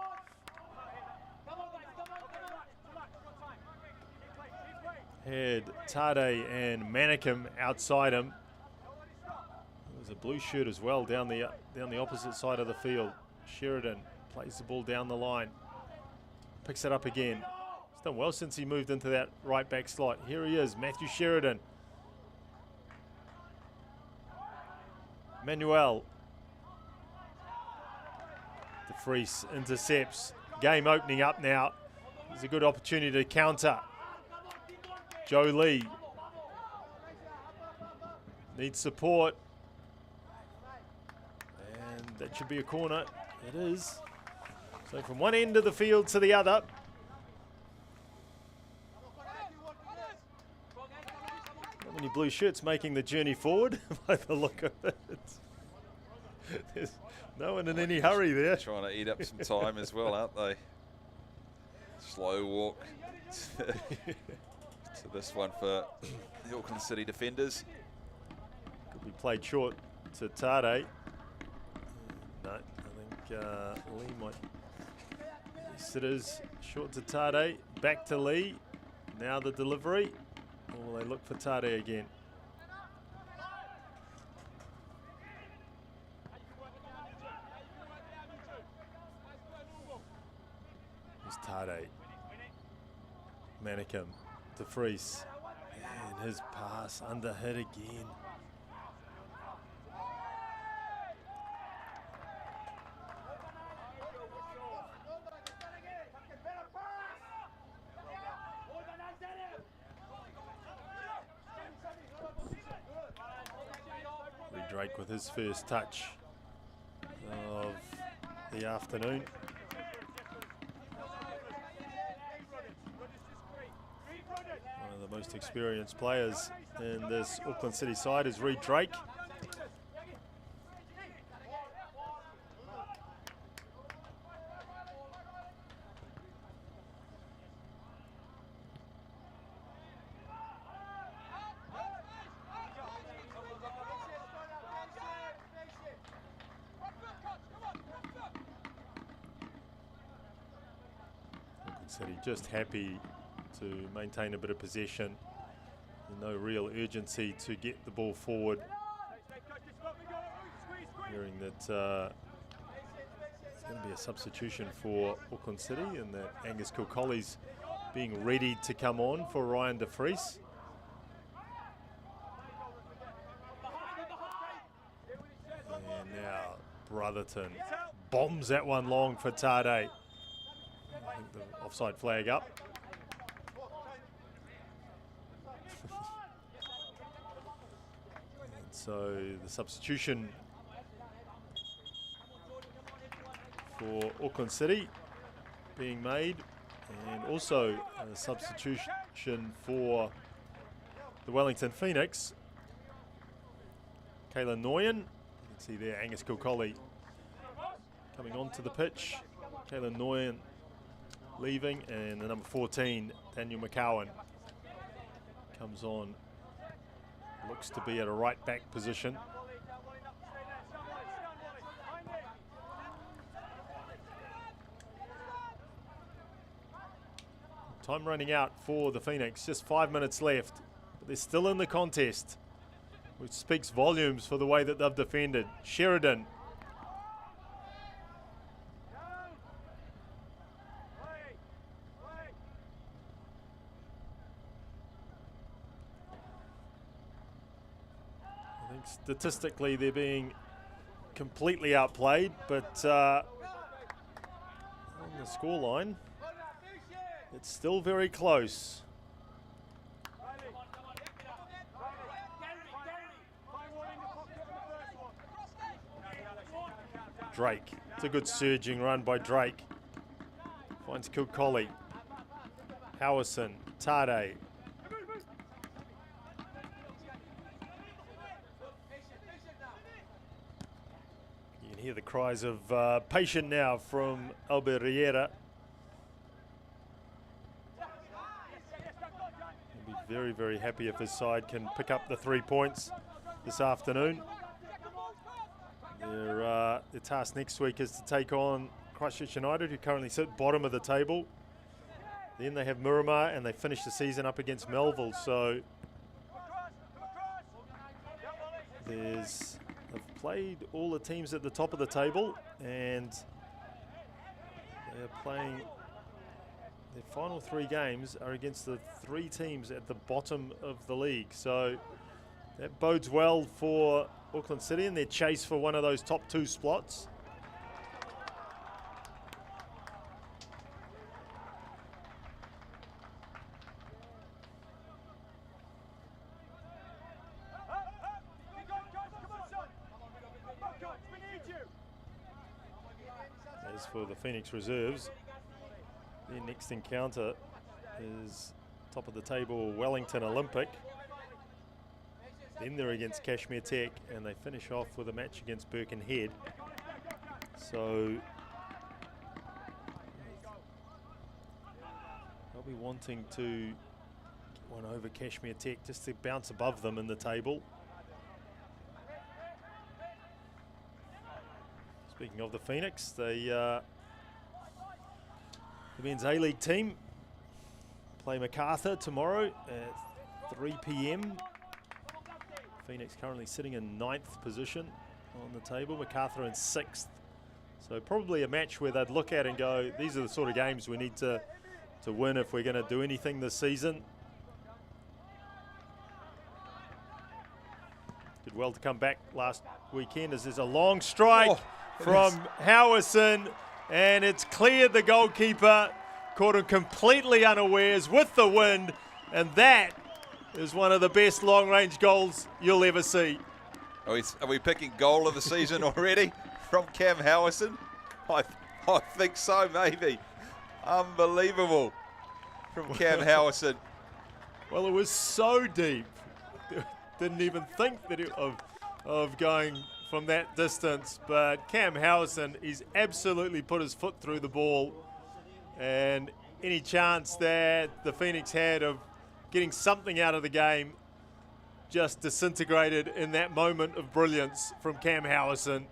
had Tade and Manikim outside him. There's a blue shirt as well down the opposite side of the field. Sheridan plays the ball down the line, picks it up again. He's done well since he moved into that right back slot. Here he is, Matthew Sheridan. Manuel. De Vries intercepts. Game opening up now. There's a good opportunity to counter. Joe Lee needs support. And that should be a corner. It is. So from one end of the field to the other. Not many blue shirts making the journey forward by the look of it. There's no one in any hurry there. Trying to eat up some time as well, aren't they? Slow walk to this one for the Auckland City defenders. Could be played short to Tade. No, I think Lee might. Sitters short to Tade, back to Lee. Now the delivery. Or will they look for Tade again? Here's Tade. Manikim, De Vries. And his pass under hit again. Drake with his first touch of the afternoon. One of the most experienced players in this Auckland City side is Reid Drake. City just happy to maintain a bit of possession. No real urgency to get the ball forward. Hearing that there's going to be a substitution for Auckland City and that Angus Kilcolly's being ready to come on for Ryan De Vries. And now Brotherton bombs that one long for Tade. I think the offside flag up. And so the substitution for Auckland City being made, and also a substitution for the Wellington Phoenix. Kayla Noyen, you can see there Angus Kilcolly coming onto the pitch. Kayla Noyen leaving, and the number 14, Daniel McCowan, comes on. Looks to be at a right back position. Time running out for the Phoenix, just 5 minutes left, but they're still in the contest, which speaks volumes for the way that they've defended. Sheridan. I think statistically they're being completely outplayed, but on the scoreline, it's still very close. Drake. It's a good surging run by Drake. Finds Kilcolly. Howison. Tade. You can hear the cries of patient now from Albert Riera. He'll be very, very happy if his side can pick up the 3 points this afternoon. Their task next week is to take on Christchurch United, who currently sit bottom of the table. Then they have Miramar, and they finish the season up against Melville. So they've played all the teams at the top of the table, and they're playing their final 3 games are against the 3 teams at the bottom of the league. So that bodes well for Auckland City in their chase for one of those top 2 spots. As for the Phoenix reserves, their next encounter is top of the table Wellington Olympic. Then they're against Kashmir Tech, and they finish off with a match against Birkenhead. So they'll be wanting to get one over Kashmir Tech just to bounce above them in the table. Speaking of the Phoenix, the men's A-League team play MacArthur tomorrow at 3 p.m. Phoenix currently sitting in 9th position on the table, MacArthur in 6th. So probably a match where they'd look at and go, these are the sort of games we need to win if we're going to do anything this season. Did well to come back last weekend as there's a long strike from Howison, and it's cleared the goalkeeper, caught him completely unawares with the wind, and that is one of the best long-range goals you'll ever see. Are we picking goal of the season already from Cam Howison? I think so, maybe. Unbelievable from Cam Howison. Well, it was so deep. Didn't even think that of going from that distance, but Cam Howison, he's absolutely put his foot through the ball, and any chance that the Phoenix had of getting something out of the game just disintegrated in that moment of brilliance from Cam Howison.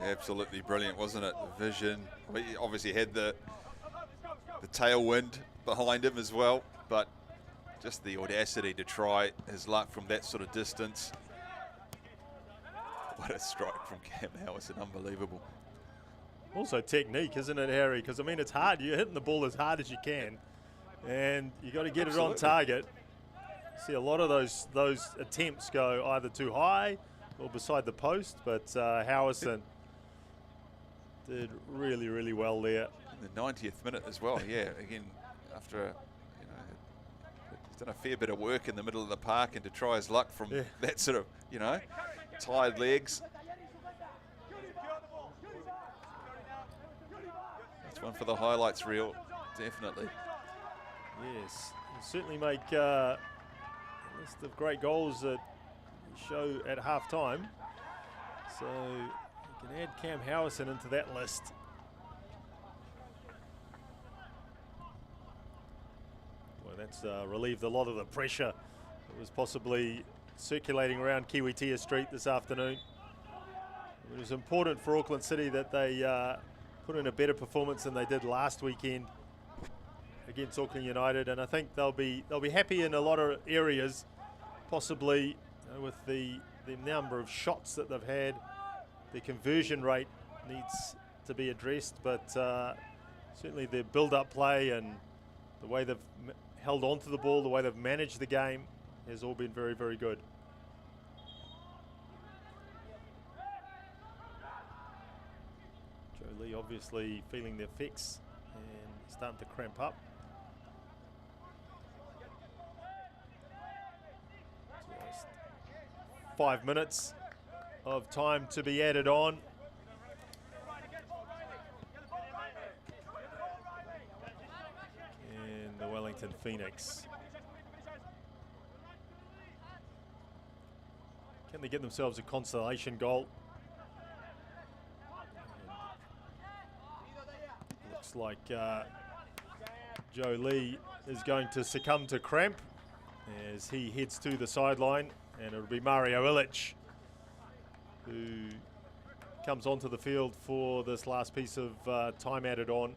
Yeah, absolutely brilliant, wasn't it? The vision. He obviously had the tailwind behind him as well, but just the audacity to try his luck from that sort of distance. What a strike from Cam Howison, unbelievable. Also technique, isn't it, Harry? Because, I mean, it's hard. You're hitting the ball as hard as you can, and you got to get it on target. See a lot of those attempts go either too high or beside the post, but Howison did really, really well there. In the 90th minute as well, yeah. Again, after he's done a fair bit of work in the middle of the park, and to try his luck from that sort of, tired legs. That's one for the highlights reel, definitely. Yes, you certainly make a list of great goals that show at half-time. So you can add Cam Howison into that list. Well, that's relieved a lot of the pressure that was possibly circulating around Kiwitea Street this afternoon. It was important for Auckland City that they put in a better performance than they did last weekend against Auckland United, and I think they'll be happy in a lot of areas, possibly with the number of shots that they've had. The conversion rate needs to be addressed, but certainly their build-up play and the way they've held on to the ball, the way they've managed the game has all been very, very good. Joe Lee obviously feeling the effects and starting to cramp up. Just 5 minutes of time to be added on. And the Wellington Phoenix. Can they get themselves a consolation goal? And looks like Joe Lee is going to succumb to cramp as he heads to the sideline, and it'll be Mario Illich who comes onto the field for this last piece of time added on.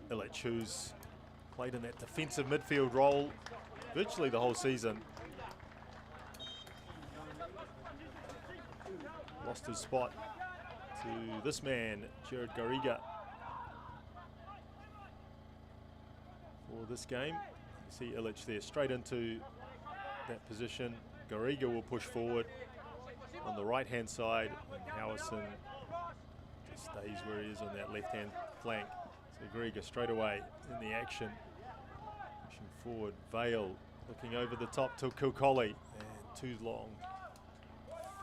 Illich, who's played in that defensive midfield role virtually the whole season. Lost his spot to this man, Jared Garriga, for this game. You see Illich there straight into that position. Garriga will push forward on the right hand side, and Howison just stays where he is on that left hand flank. So Garriga straight away in the action, pushing forward. Vale looking over the top to Kilcolly, and too long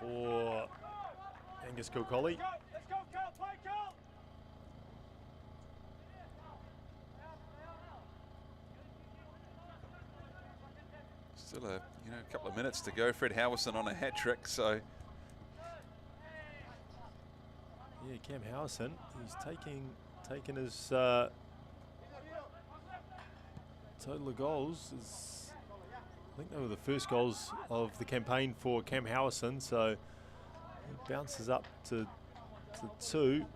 for Angus Kilcolly. Let's go, Carl, play, Carl! Still a couple of minutes to go. Fred Howison on a hat trick, so Yeah, Cam Howison, he's taking his total of goals. I think they were the first goals of the campaign for Cam Howison, so he bounces up to 2.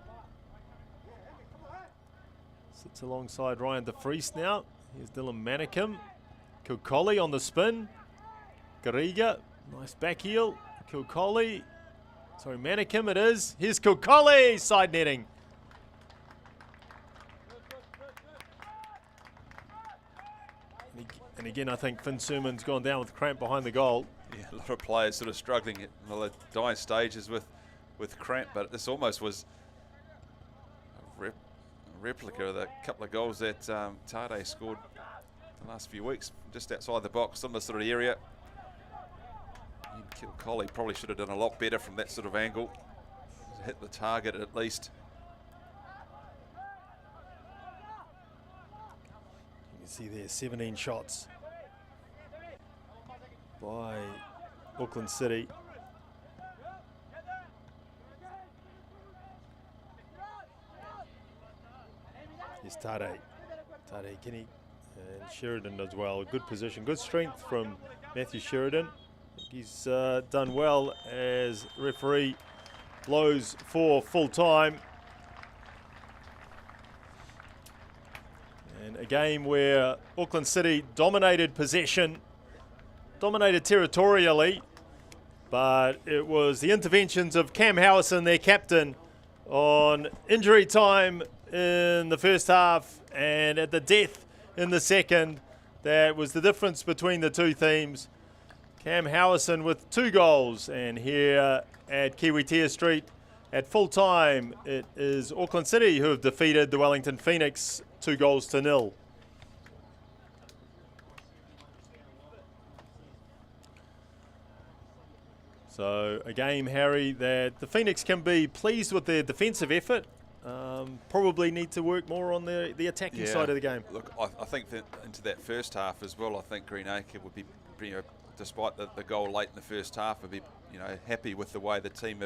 Sits alongside Ryan de Vries now. Here's Dylan Manikim. Kilcolly on the spin. Garriga, nice back heel. Kilcolly, sorry, Manikim it is. Here's Kilcolly, side netting. And again, I think Finn Sermon's gone down with cramp behind the goal. yeah, a lot of players sort of struggling at the dying stages with cramp, but this almost was a replica of the couple of goals that Tade scored the last few weeks, just outside the box, similar sort of area. Kilcolly probably should have done a lot better from that sort of angle. Hit the target at least. You can see there 17 shots by Auckland City. Here's Tade Kenny and Sheridan as well. Good position, good strength from Matthew Sheridan. He's done well as referee blows for full time. And a game where Auckland City dominated possession, dominated territorially, but it was the interventions of Cam Howison, their captain, on injury time in the first half and at the death in the second, that was the difference between the two teams. Cam Howison with 2 goals, and here at Kiwitea Street at full time, it is Auckland City who have defeated the Wellington Phoenix 2-0. So a game, Harry, that the Phoenix can be pleased with their defensive effort. Probably need to work more on the attacking side of the game. Look, I think that into that first half as well, I think Greenacre would be, despite the goal late in the first half, would be, happy with the way the team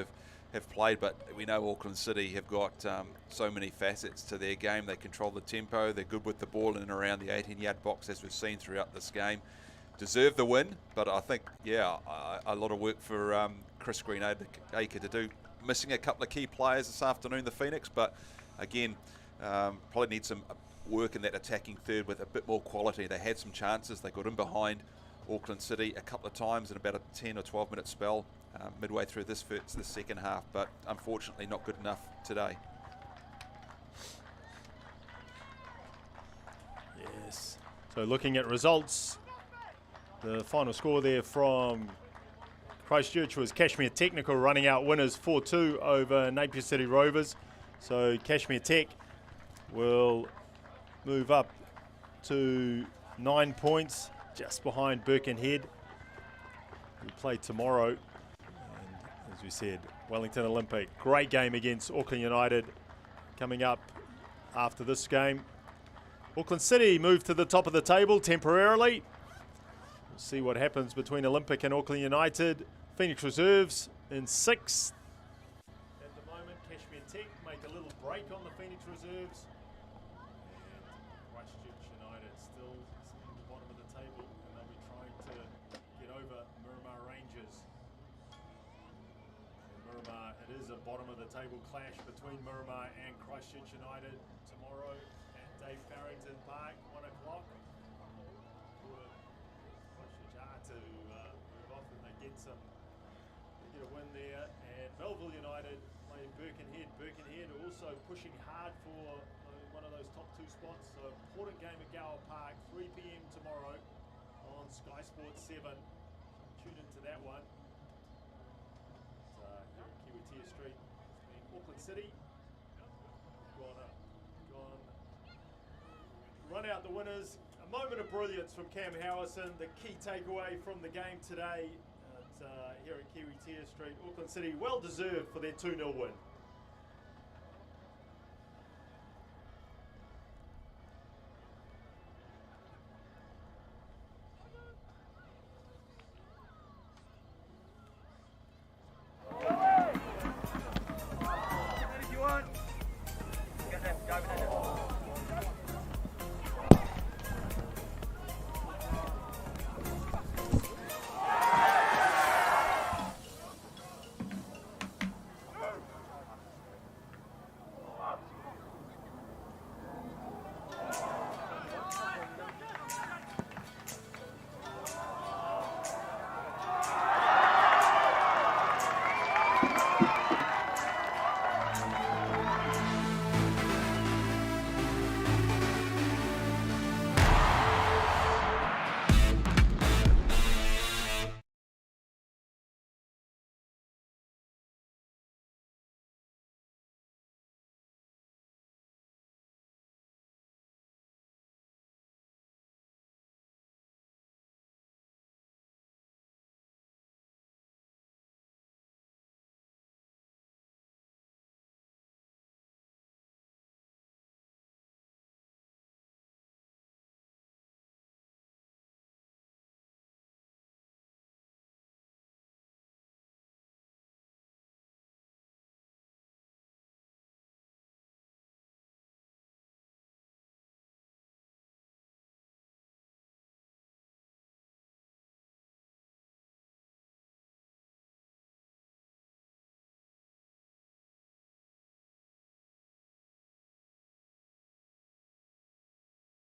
have played. But we know Auckland City have got so many facets to their game. They control the tempo. They're good with the ball in and around the 18-yard box, as we've seen throughout this game. Deserve the win, but I think, a lot of work for Chris Greenacre to do. Missing a couple of key players this afternoon, the Phoenix, but again, probably need some work in that attacking third with a bit more quality. They had some chances. They got in behind Auckland City a couple of times in about a 10 or 12 minute spell midway through this second half, but unfortunately not good enough today. Yes. So looking at results, the final score there from Christchurch was Kashmir Technical running out winners 4-2 over Napier City Rovers. So Kashmir Tech will move up to 9 points, just behind Birkenhead, who play tomorrow. And as we said, Wellington Olympic, great game against Auckland United coming up after this game. Auckland City move to the top of the table temporarily. We'll see what happens between Olympic and Auckland United. Phoenix Reserves in 6th. At the moment, Kashmir Tech make a little break on the Phoenix Reserves. And Christchurch United still sitting at the bottom of the table, and they'll be trying to get over Miramar Rangers. And Miramar, it is a bottom of the table clash between Miramar and Christchurch United tomorrow at Dave Farrington Park, 1 o'clock. To move off and they get a win there. And Melville United playing Birkenhead. Birkenhead are also pushing hard for one of those top 2 spots. So important game at Gower Park, 3 p.m. tomorrow on Sky Sports 7. Tune into that one. Here at Kiwitea Street, in Auckland City. Run out the winners. A moment of brilliance from Cam Howison. The key takeaway from the game today here at Kiwitea Street. Auckland City well deserved for their 2-0 win.